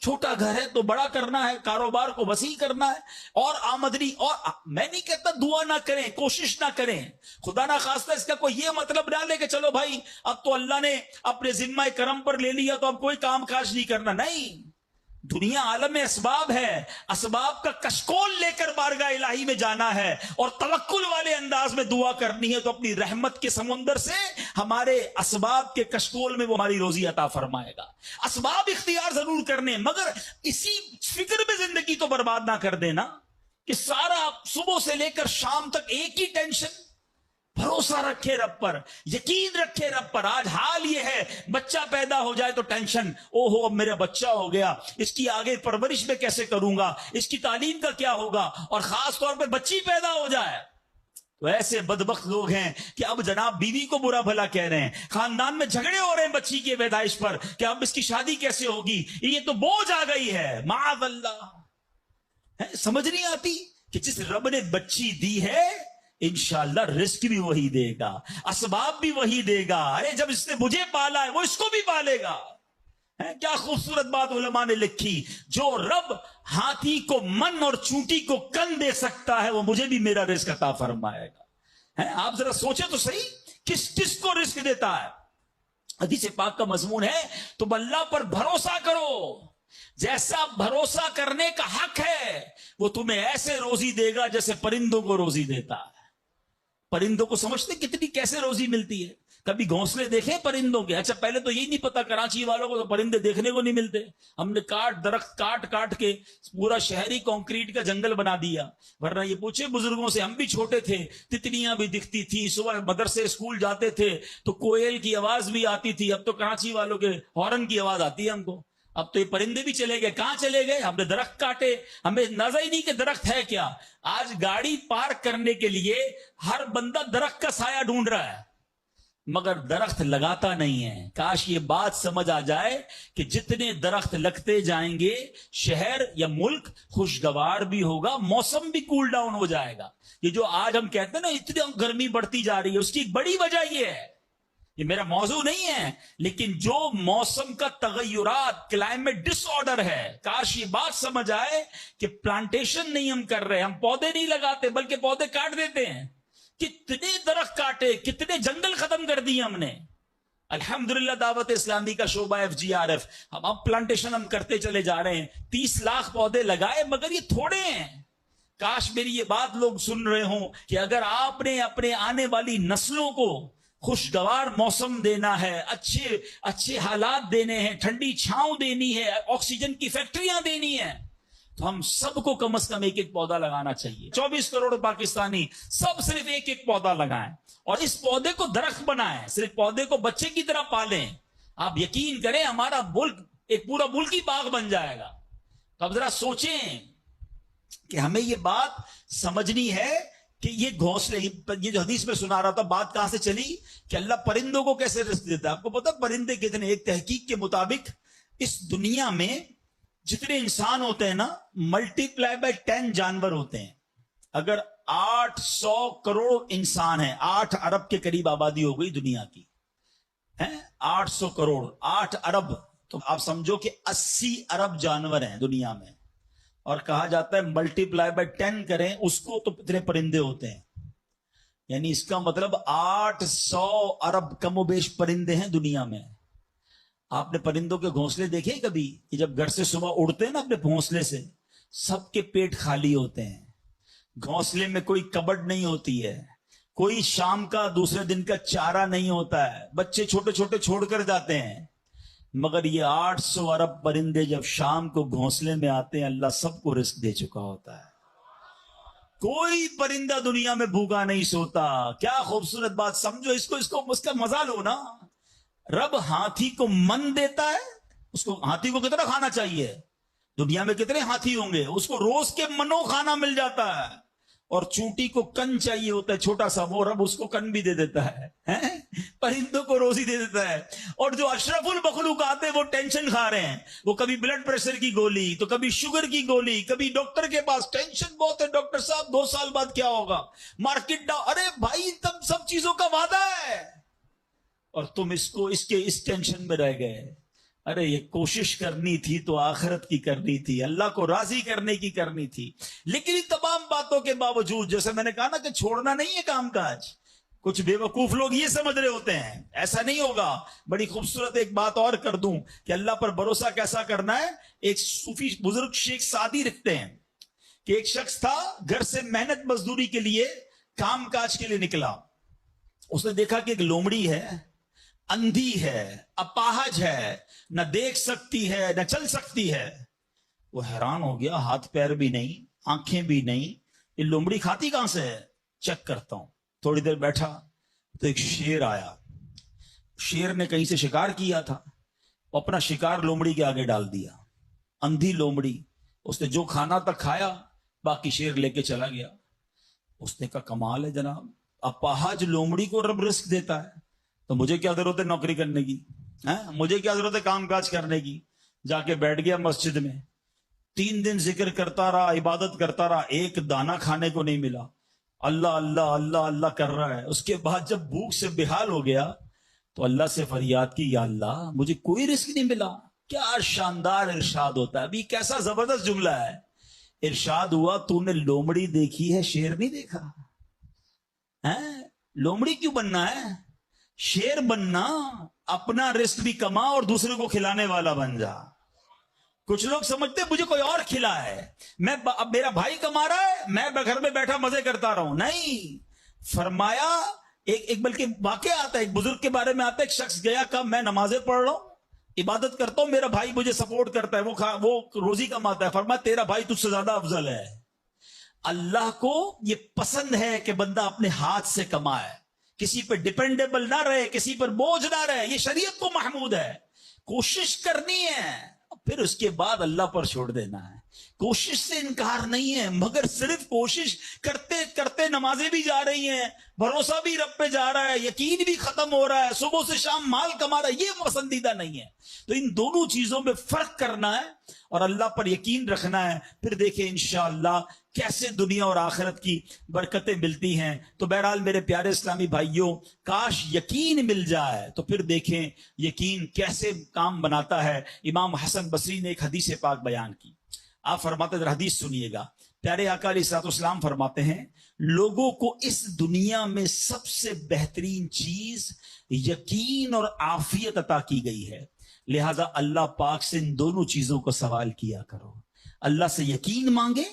چھوٹا گھر ہے تو بڑا کرنا ہے، کاروبار کو وسیع کرنا ہے، اور آمدنی، اور میں نہیں کہتا دعا نہ کریں، کوشش نہ کریں، خدا نہ خواستہ اس کا کوئی یہ مطلب نہ لے کہ چلو بھائی اب تو اللہ نے اپنے ذمہ کرم پر لے لیا تو اب کوئی کام کاج نہیں کرنا، نہیں۔ دنیا عالم اسباب ہے، اسباب کا کشکول لے کر بارگاہ الہی میں جانا ہے اور توکل والے انداز میں دعا کرنی ہے، تو اپنی رحمت کے سمندر سے ہمارے اسباب کے کشکول میں وہ ہماری روزی عطا فرمائے گا۔ اسباب اختیار ضرور کرنے، مگر اسی فکر میں زندگی تو برباد نہ کر دینا کہ سارا صبح سے لے کر شام تک ایک ہی ٹینشن۔ بھروسہ رکھے رب پر، یقین رکھے رب پر۔ آج حال یہ ہے، بچہ پیدا ہو جائے تو ٹینشن، او ہو اب میرا بچہ ہو گیا، اس کی آگے پرورش میں کیسے کروں گا، اس کی تعلیم کا کیا ہوگا، اور خاص طور پہ بچی پیدا ہو جائے تو ایسے بدبخت لوگ ہیں کہ اب جناب بیوی کو برا بھلا کہہ رہے ہیں، خاندان میں جھگڑے ہو رہے ہیں بچی کی پیدائش پر کہ اب اس کی شادی کیسے ہوگی، یہ تو بوجھ آ گئی ہے، معاذ اللہ۔ سمجھ نہیں آتی کہ جس رب نے بچی دی ہے انشاءاللہ رزق بھی وہی دے گا، اسباب بھی وہی دے گا۔ ارے جب اس نے مجھے پالا ہے وہ اس کو بھی پالے گا۔ کیا خوبصورت بات علماء نے لکھی، جو رب ہاتھی کو من اور چونٹی کو کن دے سکتا ہے وہ مجھے بھی میرا رزق عطا فرمائے گا۔ آپ ذرا سوچیں تو صحیح، کس کس کو رزق دیتا ہے؟ حدیث پاک کا مضمون ہے تم اللہ پر بھروسہ کرو، جیسا بھروسہ کرنے کا حق ہے وہ تمہیں ایسے روزی دے گا جیسے پرندوں کو روزی دیتا ہے۔ پرندوں کو سمجھتے کتنی کیسے روزی ملتی ہے؟ کبھی گھونسلے دیکھیں پرندوں کے؟ اچھا پہلے تو یہی نہیں پتا کراچی والوں کو تو پرندے دیکھنے کو نہیں ملتے، ہم نے درخت کاٹ کے پورا شہری کنکریٹ کا جنگل بنا دیا، ورنہ یہ پوچھے بزرگوں سے، ہم بھی چھوٹے تھے تتلیاں بھی دکھتی تھی، صبح مدرسے اسکول جاتے تھے تو کوئل کی آواز بھی آتی تھی، اب تو کراچی والوں کے ہارن کی آواز آتی ہے ہم کو۔ اب تو یہ پرندے بھی چلے گئے، کہاں چلے گئے؟ ہم نے درخت کاٹے، ہمیں نظر ہی نہیں کہ درخت ہے کیا۔ آج گاڑی پارک کرنے کے لیے ہر بندہ درخت کا سایہ ڈھونڈ رہا ہے مگر درخت لگاتا نہیں ہے۔ کاش یہ بات سمجھ آ جائے کہ جتنے درخت لگتے جائیں گے شہر یا ملک خوشگوار بھی ہوگا، موسم بھی کول ڈاؤن ہو جائے گا۔ یہ جو آج ہم کہتے ہیں نا اتنی گرمی بڑھتی جا رہی ہے، اس کی ایک بڑی وجہ یہ ہے، یہ میرا موضوع نہیں ہے، لیکن جو موسم کا تغیرات، کلائمیٹ ڈس آرڈر ہے، کاش یہ بات سمجھ آئے کہ پلانٹیشن نہیں ہم کر رہے، ہم پودے نہیں لگاتے بلکہ پودے کاٹ دیتے ہیں۔ کتنے درخت کاٹے، کتنے جنگل ختم کر دیے ہم نے۔ الحمدللہ دعوت اسلامی کا شعبہ FGRF، ہم اب پلانٹیشن ہم کرتے چلے جا رہے ہیں، 30 لاکھ پودے لگائے، مگر یہ تھوڑے ہیں۔ کاش میری یہ بات لوگ سن رہے ہوں کہ اگر آپ نے اپنے آنے والی نسلوں کو خوشگوار موسم دینا ہے، اچھے حالات دینے ہیں، ٹھنڈی چھاؤں دینی ہے، آکسیجن کی فیکٹریاں دینی ہیں، تو ہم سب کو کم از کم ایک ایک پودا لگانا چاہیے۔ 24 کروڑ پاکستانی سب صرف ایک ایک پودا لگائیں اور اس پودے کو درخت بنائیں، صرف پودے کو بچے کی طرح پالیں۔ آپ یقین کریں ہمارا ملک ایک پورا ملکی باغ بن جائے گا۔ تو اب ذرا سوچیں کہ ہمیں یہ بات سمجھنی ہے کہ یہ گھونسلے، یہ جو حدیث میں سنا رہا تھا، بات کہاں سے چلی کہ اللہ پرندوں کو کیسے رزق دیتا ہے۔ آپ کو پتا پرندے کتنے؟ ایک تحقیق کے مطابق اس دنیا میں جتنے انسان ہوتے ہیں نا ملٹی پلائی بائی 10 جانور ہوتے ہیں. اگر 800 کروڑ انسان ہیں, 8 ارب کے قریب آبادی ہو گئی دنیا کی, 800 کروڑ, 8 ارب, تو آپ سمجھو کہ 80 ارب جانور ہیں دنیا میں. اور کہا جاتا ہے ملٹی پلائی بائی 10 کریں اس کو تو اتنے پرندے ہوتے ہیں. یعنی اس کا مطلب 800 ارب کم و بیش پرندے ہیں دنیا میں. آپ نے پرندوں کے گھونسلے دیکھے کبھی کہ جب گھر سے صبح اڑتے ہیں نا اپنے گھونسلے سے, سب کے پیٹ خالی ہوتے ہیں, گھونسلے میں کوئی کبڈ نہیں ہوتی ہے, کوئی شام کا دوسرے دن کا چارہ نہیں ہوتا ہے, بچے چھوٹے چھوٹے چھوڑ کر جاتے ہیں. مگر یہ 800 ارب پرندے جب شام کو گھونسلے میں آتے ہیں, اللہ سب کو رزق دے چکا ہوتا ہے. کوئی پرندہ دنیا میں بھوکا نہیں سوتا. کیا خوبصورت بات, سمجھو اس کو اس کا مزہ لو نا. رب ہاتھی کو من دیتا ہے, اس کو ہاتھی کو کتنا کھانا چاہیے, دنیا میں کتنے ہاتھی ہوں گے, اس کو روز کے منو کھانا مل جاتا ہے. اور چونٹی کو کن چاہیے ہوتا ہے چھوٹا سا, وہ رب اس کو کن بھی دے دیتا ہے, پرندوں کو روزی دے دیتا ہے. اور جو اشرف المخلوقات ہیں وہ ٹینشن کھا رہے ہیں, وہ کبھی بلڈ پریشر کی گولی, تو کبھی شوگر کی گولی, کبھی ڈاکٹر کے پاس, ٹینشن بہت ہے ڈاکٹر صاحب 2 سال بعد کیا ہوگا, مارکیٹ ڈاؤن. ارے بھائی تب سب چیزوں کا وعدہ ہے اور تم اس ٹینشن میں رہ گئے. ارے یہ کوشش کرنی تھی تو آخرت کی کرنی تھی, اللہ کو راضی کرنے کی کرنی تھی. لیکن ان تمام باتوں کے باوجود, جیسے میں نے کہا نا کہ چھوڑنا نہیں ہے کام کاج. کچھ بے وقوف لوگ یہ سمجھ رہے ہوتے ہیں ایسا نہیں ہوگا. بڑی خوبصورت ایک بات اور کر دوں کہ اللہ پر بھروسہ کیسا کرنا ہے. ایک صوفی بزرگ شیخ سعدی لکھتے ہیں کہ ایک شخص تھا, گھر سے محنت مزدوری کے لیے, کام کاج کے لیے نکلا. اس نے دیکھا کہ ایک لومڑی ہے, اندھی ہے, اپاہج ہے, نہ دیکھ سکتی ہے نہ چل سکتی ہے. وہ حیران ہو گیا, ہاتھ پیر بھی نہیں, آنکھیں بھی نہیں, یہ لومڑی کھاتی کہاں سے ہے, چیک کرتا ہوں. تھوڑی دیر بیٹھا تو ایک شیر آیا. شیر نے کہیں سے شکار کیا تھا, وہ اپنا شکار لومڑی کے آگے ڈال دیا. اندھی لومڑی, اس نے جو کھانا تھا کھایا, باقی شیر لے کے چلا گیا. اس نے کہا کمال ہے جناب, اپاہج لومڑی کو رب رزق دیتا ہے, تو مجھے کیا ضرورت ہے نوکری کرنے کی, مجھے کیا ضرورت ہے کام کاج کرنے کی. جا کے بیٹھ گیا مسجد میں, 3 دن ذکر کرتا رہا, عبادت کرتا رہا, ایک دانہ کھانے کو نہیں ملا. اللہ اللہ اللہ اللہ کر رہا ہے. اس کے بعد جب بھوک سے بحال ہو گیا تو اللہ سے فریاد کی, یا اللہ مجھے کوئی رزق نہیں ملا. کیا شاندار ارشاد ہوتا ہے, ابھی کیسا زبردست جملہ ہے. ارشاد ہوا, تو نے لومڑی دیکھی ہے, شیر نہیں دیکھا. لومڑی کیوں بننا ہے, شیر بننا. اپنا رزق بھی کما اور دوسرے کو کھلانے والا بن جا. کچھ لوگ سمجھتے مجھے کوئی اور کھلا ہے, اب میرا بھائی کما رہا ہے, میں گھر میں بیٹھا مزے کرتا رہوں. نہیں, فرمایا ایک بلکہ واقعہ آتا ہے, ایک بزرگ کے بارے میں آتا ہے. ایک شخص گیا, کہا میں نمازیں پڑھ رہا ہوں, عبادت کرتا ہوں, میرا بھائی مجھے سپورٹ کرتا ہے, وہ روزی کماتا ہے. فرمایا تیرا بھائی تجھ سے زیادہ افضل ہے. اللہ کو یہ پسند ہے کہ بندہ اپنے ہاتھ سے کمائے, کسی پر ڈیپینڈیبل نہ رہے, کسی پر بوجھ نہ رہے. یہ شریعت کو محمود ہے. کوشش کرنی ہے, پھر اس کے بعد اللہ پر چھوڑ دینا ہے. کوشش سے انکار نہیں ہے, مگر صرف کوشش کرتے کرتے نمازیں بھی جا رہی ہیں, بھروسہ بھی رب پہ جا رہا ہے, یقین بھی ختم ہو رہا ہے, صبح سے شام مال کما رہا ہے, یہ پسندیدہ نہیں ہے. تو ان دونوں چیزوں میں فرق کرنا ہے اور اللہ پر یقین رکھنا ہے. پھر دیکھیں انشاءاللہ کیسے دنیا اور آخرت کی برکتیں ملتی ہیں. تو بہرحال میرے پیارے اسلامی بھائیوں, کاش یقین مل جائے تو پھر دیکھیں یقین کیسے کام بناتا ہے. امام حسن بصری نے ایک حدیث پاک بیان کی. آپ فرماتے ہیں, حدیث سنیے گا. پیارے آقا علیہ الصلوۃ والسلام فرماتے ہیں, لوگوں کو اس دنیا میں سب سے بہترین چیز یقین اور عافیت عطا کی گئی ہے. لہذا اللہ پاک سے ان دونوں چیزوں کو سوال کیا کرو. اللہ سے یقین مانگے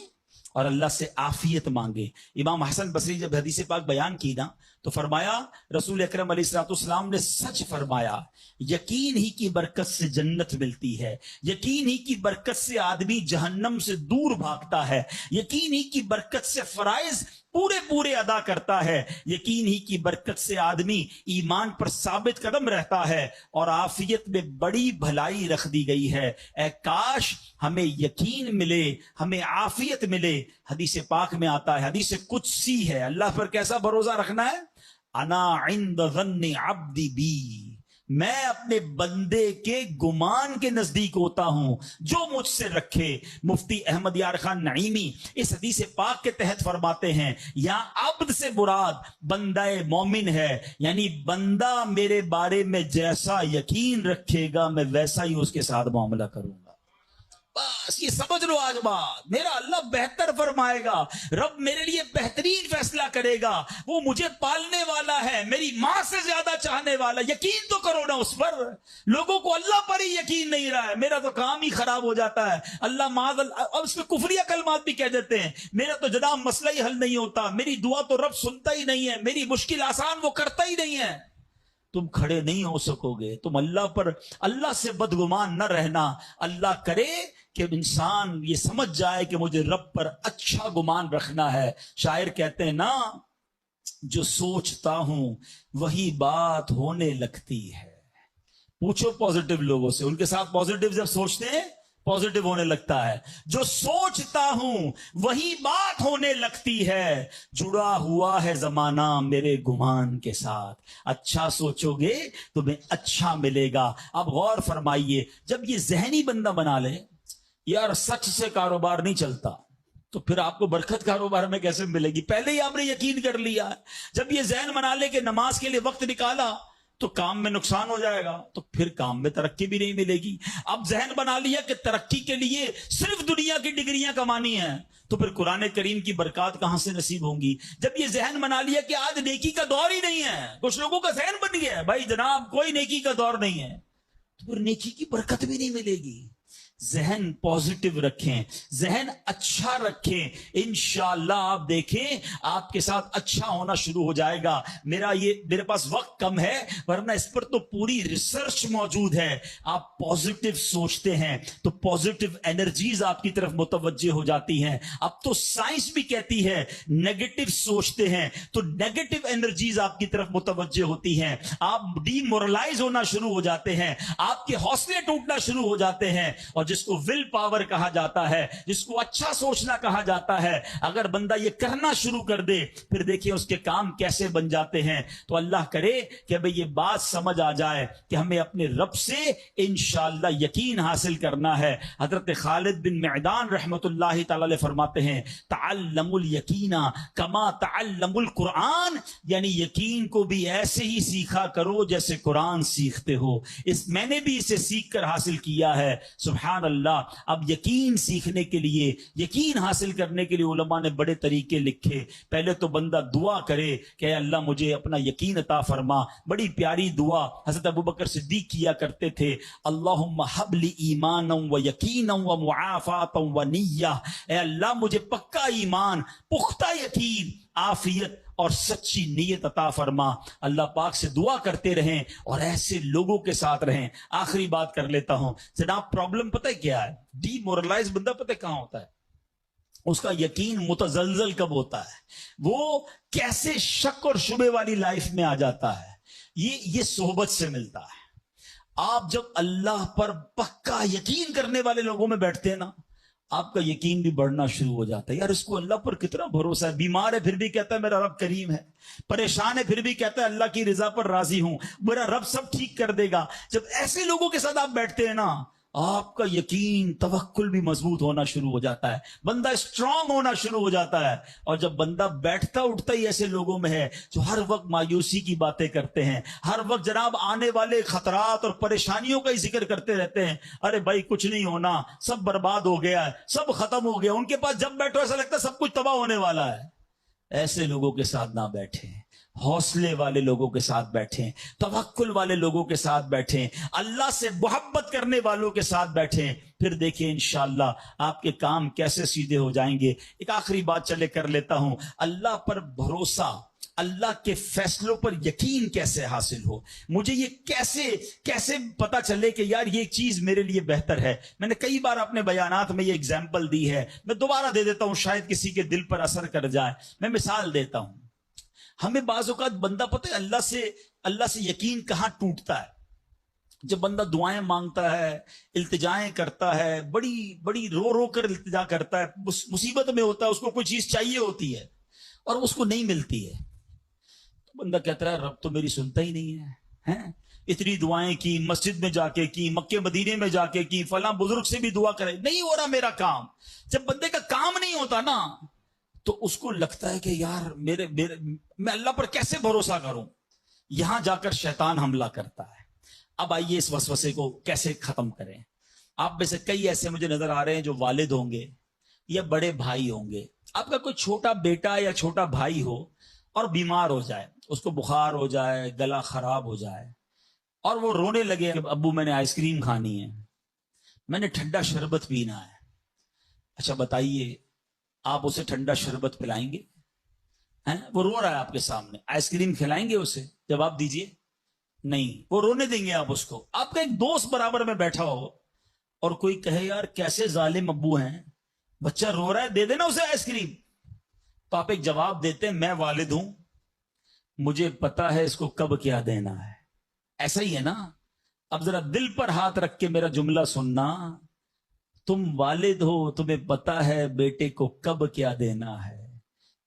اور اللہ سے عافیت مانگے. امام حسن بصری جب حدیث پاک بیان کی نا تو فرمایا, رسول اکرم علیہ الصلوۃ والسلام نے سچ فرمایا, یقین ہی کی برکت سے جنت ملتی ہے, یقین ہی کی برکت سے آدمی جہنم سے دور بھاگتا ہے, یقین ہی کی برکت سے فرائض پورے ادا کرتا ہے, یقین ہی کی برکت سے آدمی ایمان پر ثابت قدم رہتا ہے, اور عافیت میں بڑی بھلائی رکھ دی گئی ہے. اے کاش ہمیں یقین ملے, ہمیں عافیت ملے. حدیث پاک میں آتا ہے, حدیث قدسی ہے, اللہ پر کیسا بھروسہ رکھنا ہے, انا عند ظن عبدی بی, میں اپنے بندے کے گمان کے نزدیک ہوتا ہوں جو مجھ سے رکھے. مفتی احمد یار خان نعیمی اس حدیث پاک کے تحت فرماتے ہیں یہاں عبد سے مراد بندہ مومن ہے، یعنی بندہ میرے بارے میں جیسا یقین رکھے گا میں ویسا ہی اس کے ساتھ معاملہ کروں گا. بس یہ سمجھ لو آج بات، میرا اللہ بہتر فرمائے گا، رب میرے لیے بہترین فیصلہ کرے گا. وہ مجھے پالنے والا ہے، میری ماں سے زیادہ چاہنے والا. یقین تو کرو نا اس پر. لوگوں کو اللہ پر ہی یقین نہیں رہا ہے. میرا تو کام ہی خراب ہو جاتا ہے، اللہ معاذ اللہ، اب اس میں کفریہ کلمات بھی کہہ دیتے ہیں. میرا تو جناب مسئلہ ہی حل نہیں ہوتا، میری دعا تو رب سنتا ہی نہیں ہے، میری مشکل آسان وہ کرتا ہی نہیں ہے. تم کھڑے نہیں ہو سکو گے. تم اللہ پر، اللہ سے بدگمان نہ رہنا. اللہ کرے کہ انسان یہ سمجھ جائے کہ مجھے رب پر اچھا گمان رکھنا ہے. شاعر کہتے ہیں نا، جو سوچتا ہوں وہی بات ہونے لگتی ہے. پوچھو پازیٹیو لوگوں سے، ان کے ساتھ پازیٹیو جب سوچتے ہیں پازیٹیو ہونے لگتا ہے. جو سوچتا ہوں وہی بات ہونے لگتی ہے. جڑا ہوا ہے زمانہ میرے گمان کے ساتھ. اچھا سوچو گے تمہیں اچھا ملے گا. اب غور فرمائیے، جب یہ ذہنی بندہ بنا لے یار سچ سے کاروبار نہیں چلتا، تو پھر آپ کو برکت کاروبار میں کیسے ملے گی؟ پہلے ہی آپ نے یقین کر لیا ہے. جب یہ ذہن بنا لے کہ نماز کے لیے وقت نکالا تو کام میں نقصان ہو جائے گا، تو پھر کام میں ترقی بھی نہیں ملے گی. اب ذہن بنا لیا کہ ترقی کے لیے صرف دنیا کی ڈگریاں کمانی ہیں، تو پھر قرآن کریم کی برکات کہاں سے نصیب ہوں گی؟ جب یہ ذہن بنا لیا کہ آج نیکی کا دور ہی نہیں ہے، کچھ لوگوں کا ذہن بن گیا ہے بھائی جناب کوئی نیکی کا دور نہیں ہے، تو پھر نیکی کی برکت بھی نہیں ملے گی. ذہن پازیٹیو رکھیں، ذہن اچھا رکھیں، انشاءاللہ آپ دیکھیں آپ کے ساتھ اچھا ہونا شروع ہو جائے گا. میرے پاس وقت کم ہے ورنہ اس پر تو پوری ریسرچ موجود ہے. آپ پازیٹیو سوچتے ہیں تو پازیٹیو انرجیز آپ کی طرف متوجہ ہو جاتی ہیں. اب تو سائنس بھی کہتی ہے نیگیٹو سوچتے ہیں تو نیگیٹو انرجیز آپ کی طرف متوجہ ہوتی ہیں. آپ ڈی مورلائز ہونا شروع ہو جاتے ہیں، آپ کے حوصلے ٹوٹنا شروع ہو جاتے ہیں. اور جس کو ول پاور کہا جاتا ہے، جس کو اچھا سوچنا کہا جاتا ہے، اگر بندہ یہ کرنا شروع کر دے پھر دیکھیں اس کے کام کیسے بن جاتے ہیں. تو اللہ کرے کہ بھئی یہ بات سمجھ آ جائے کہ ہمیں اپنے رب سے انشاءاللہ یقین حاصل کرنا ہے. حضرت خالد بن معدان رحمت اللہ تعالی علیہ فرماتے ہیں تعلموا الیقین کما تعلموا القرآن، یعنی یقین کو بھی ایسے ہی سیکھا کرو جیسے قرآن سیکھتے ہو. میں نے بھی اسے سیکھ کر حاصل کیا ہے. سبحان اللہ. اب یقین سیکھنے کے لیے، یقین حاصل کرنے کے لیے علماء نے بڑے طریقے لکھے. پہلے تو بندہ دعا کرے کہ اے اللہ مجھے اپنا یقین عطا فرما. بڑی پیاری دعا حضرت ابوبکر صدیق کیا کرتے تھے، اللہم حب لی ایمانا و یقینا و معافاتا و نیہ. اے اللہ مجھے پکا ایمان، پختہ یقین، عافیت اور سچی نیت عطا فرما. اللہ پاک سے دعا کرتے رہیں اور ایسے لوگوں کے ساتھ رہیں. آخری بات کر لیتا ہوں جناب، پرابلم پتہ کیا ہے؟ ڈی مورلائز بندہ پتہ کہاں ہوتا ہے؟ اس کا یقین متزلزل کب ہوتا ہے؟ وہ کیسے شک اور شبے والی لائف میں آ جاتا ہے؟ یہ صحبت سے ملتا ہے. آپ جب اللہ پر پکا یقین کرنے والے لوگوں میں بیٹھتے ہیں نا، آپ کا یقین بھی بڑھنا شروع ہو جاتا ہے. یار اس کو اللہ پر کتنا بھروسہ ہے. بیمار ہے پھر بھی کہتا ہے میرا رب کریم ہے، پریشان ہے پھر بھی کہتا ہے اللہ کی رضا پر راضی ہوں، میرا رب سب ٹھیک کر دے گا. جب ایسے لوگوں کے ساتھ آپ بیٹھتے ہیں نا، آپ کا یقین توکل بھی مضبوط ہونا شروع ہو جاتا ہے، بندہ اسٹرانگ ہونا شروع ہو جاتا ہے. اور جب بندہ بیٹھتا اٹھتا ہی ایسے لوگوں میں ہے جو ہر وقت مایوسی کی باتیں کرتے ہیں، ہر وقت جناب آنے والے خطرات اور پریشانیوں کا ہی ذکر کرتے رہتے ہیں، ارے بھائی کچھ نہیں ہونا، سب برباد ہو گیا ہے، سب ختم ہو گیا. ان کے پاس جب بیٹھو ایسا لگتا ہے سب کچھ تباہ ہونے والا ہے. ایسے لوگوں کے ساتھ نہ بیٹھیں، حوصلے والے لوگوں کے ساتھ بیٹھیں، توکل والے لوگوں کے ساتھ بیٹھیں، اللہ سے محبت کرنے والوں کے ساتھ بیٹھیں. پھر دیکھیں انشاءاللہ آپ کے کام کیسے سیدھے ہو جائیں گے. ایک آخری بات چلے کر لیتا ہوں، اللہ پر بھروسہ، اللہ کے فیصلوں پر یقین کیسے حاصل ہو؟ مجھے یہ کیسے پتا چلے کہ یار یہ چیز میرے لیے بہتر ہے؟ میں نے کئی بار اپنے بیانات میں یہ اگزامپل دی ہے، میں دوبارہ دے دیتا ہوں شاید کسی کے دل پر اثر کر جائے. میں مثال دیتا ہوں. ہمیں بعض اوقات بندہ پتہ ہے اللہ سے یقین کہاں ٹوٹتا ہے؟ جب بندہ دعائیں مانگتا ہے، التجائیں کرتا ہے، بڑی رو کر التجا کرتا ہے، مصیبت میں ہوتا ہے، اس کو کوئی چیز چاہیے ہوتی ہے اور اس کو نہیں ملتی ہے، تو بندہ کہتا ہے رب تو میری سنتا ہی نہیں ہے. اتنی دعائیں کی، مسجد میں جا کے کی، مکے مدینے میں جا کے کی، فلاں بزرگ سے بھی دعا کرے، نہیں ہو رہا میرا کام۔ جب بندے کا کام نہیں ہوتا نا تو اس کو لگتا ہے کہ یار میں اللہ پر کیسے بھروسہ کروں۔ یہاں جا کر شیطان حملہ کرتا ہے۔ اب آئیے اس وسوسے کو کیسے ختم کریں۔ آپ میں سے کئی ایسے مجھے نظر آ رہے ہیں جو والد ہوں گے یا بڑے بھائی ہوں گے، آپ کا کوئی چھوٹا بیٹا یا چھوٹا بھائی ہو اور بیمار ہو جائے، اس کو بخار ہو جائے، گلا خراب ہو جائے اور وہ رونے لگے کہ ابو میں نے آئس کریم کھانی ہے، میں نے ٹھنڈا شربت پینا ہے۔ اچھا بتائیے، آپ اسے ٹھنڈا شربت پلائیں گے؟ وہ رو رہا ہے آپ کے سامنے، آئس کریم کھلائیں گے اسے؟ جواب دیجئے، نہیں، وہ رونے دیں گے آپ اس کو۔ آپ کا ایک دوست برابر میں بیٹھا ہو اور کوئی کہے یار کیسے ظالم ابو ہیں، بچہ رو رہا ہے، دے دینا اسے آئس کریم، تو آپ ایک جواب دیتے ہیں میں والد ہوں، مجھے پتا ہے اس کو کب کیا دینا ہے۔ ایسا ہی ہے نا؟ اب ذرا دل پر ہاتھ رکھ کے میرا جملہ سننا، تم والد ہو، تمہیں پتا ہے بیٹے کو کب کیا دینا ہے،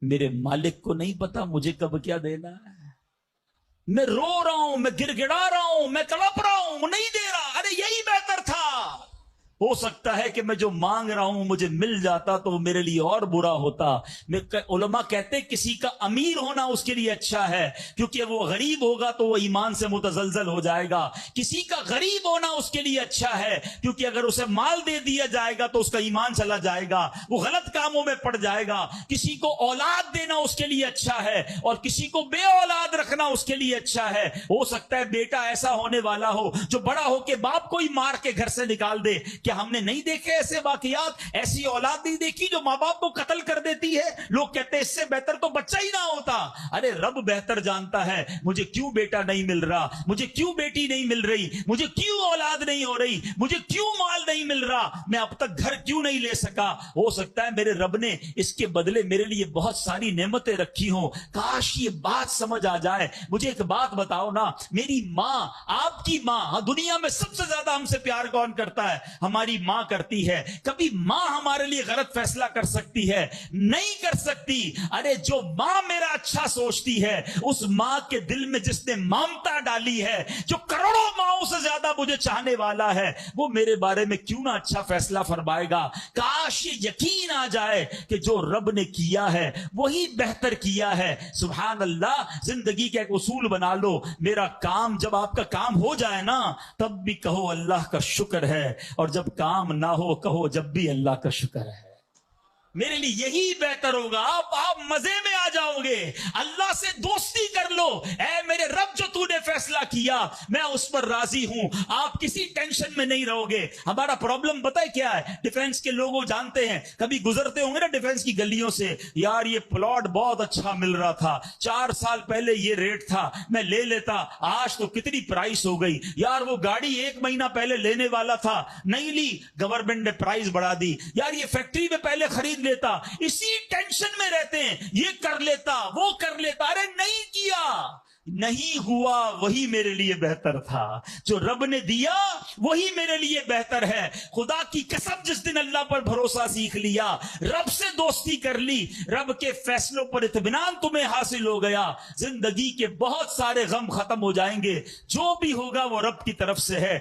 میرے مالک کو نہیں پتا مجھے کب کیا دینا ہے۔ میں رو رہا ہوں، میں گر گڑا رہا ہوں، میں تڑپ رہا ہوں، وہ نہیں دے رہا، ارے یہی بہتر تھا۔ ہو سکتا ہے کہ میں جو مانگ رہا ہوں مجھے مل جاتا تو میرے لیے اور برا ہوتا۔ علماء کہتے کسی کا امیر ہونا اس کے لیے اچھا ہے کیونکہ وہ غریب ہوگا تو وہ ایمان سے متزلزل ہو جائے گا، کسی کا غریب ہونا اس کے لیے اچھا ہے کیونکہ اگر اسے مال دے دیا جائے گا تو اس کا ایمان چلا جائے گا، وہ غلط کاموں میں پڑ جائے گا۔ کسی کو اولاد دینا اس کے لیے اچھا ہے اور کسی کو بے اولاد رکھنا اس کے لیے اچھا ہے۔ ہو سکتا ہے بیٹا ایسا ہونے والا ہو جو بڑا ہو کے باپ کو ہی مار کے گھر سے نکال دے۔ کیا ہم نے نہیں دیکھے ایسے واقعات؟ ایسی اولاد نہیں دیکھی جو ماں باپ کو قتل کر دیتی ہے؟ لوگ کہتے ہیں اس سے بہتر تو بچہ ہی نہ ہوتا۔ ارے رب بہتر جانتا ہے مجھے کیوں بیٹا نہیں مل رہا، مجھے کیوں بیٹی نہیں مل رہی، مجھے کیوں اولاد نہیں ہو رہی، مجھے کیوں مال نہیں مل رہا، میں اب تک گھر کیوں نہیں لے سکا۔ ہو سکتا ہے میرے رب نے اس کے بدلے میرے لیے بہت ساری نعمتیں رکھی ہوں۔ کاش یہ بات سمجھ آ جائے۔ مجھے ایک بات بتاؤ نا، میری ماں، آپ کی ماں، دنیا میں سب سے زیادہ ہم سے پیار کون کرتا ہے؟ ہماری ماں کرتی ہے۔ کبھی ماں ہمارے لیے غلط فیصلہ کر سکتی ہے؟ نہیں کر سکتی۔ ارے جو ماں میرا اچھا سوچتی ہے، اس ماں کے دل میں جس نے ممتا ڈالی ہے، جو کروڑوں ماؤں سے زیادہ مجھے چاہنے والا ہے، وہ میرے بارے میں کیوں نہ اچھا فیصلہ فرمائے گا۔ کاش یہ یقین آ جائے کہ جو رب نے کیا ہے وہی بہتر کیا ہے۔ سبحان اللہ۔ زندگی کا ایک اصول بنا لو، میرا کام جب آپ کا کام ہو جائے نا تب بھی کہو اللہ کا شکر ہے، اور جب کام نہ ہو کہو جب بھی اللہ کا شکر ہے۔ میرے لیے یہی بہتر ہوگا۔ آپ مزے میں آ جاؤ گے، اللہ سے دوستی کر لو، اے میرے رب جو تو نے فیصلہ کیا میں اس پر راضی ہوں، آپ کسی ٹینشن میں نہیں رہو گے۔ ہمارا پرابلم پتہ ہے کیا ہے؟ ڈیفنس کے لوگوں جانتے ہیں، کبھی گزرتے ہوں گے نا ڈیفنس کی گلیوں سے، یار یہ پلاٹ بہت اچھا مل رہا تھا، 4 سال پہلے یہ ریٹ تھا، میں لے لیتا، آج تو کتنی پرائس ہو گئی، یار وہ گاڑی 1 مہینہ پہلے لینے والا تھا، نہیں لی، گورنمنٹ نے پرائس بڑھا دی، یار یہ فیکٹری میں پہلے خرید لیتا۔ اسی ٹینشن میں رہتے ہیں، یہ کر لیتا وہ کر لیتا، ارے نہیں کیا، نہیں ہوا، وہی میرے لیے بہتر تھا۔ جو رب نے دیا وہی میرے لیے بہتر ہے۔ خدا کی قسم جس دن اللہ پر بھروسہ سیکھ لیا، رب سے دوستی کر لی، رب کے فیصلوں پر اطمینان تمہیں حاصل ہو گیا، زندگی کے بہت سارے غم ختم ہو جائیں گے۔ جو بھی ہوگا وہ رب کی طرف سے ہے۔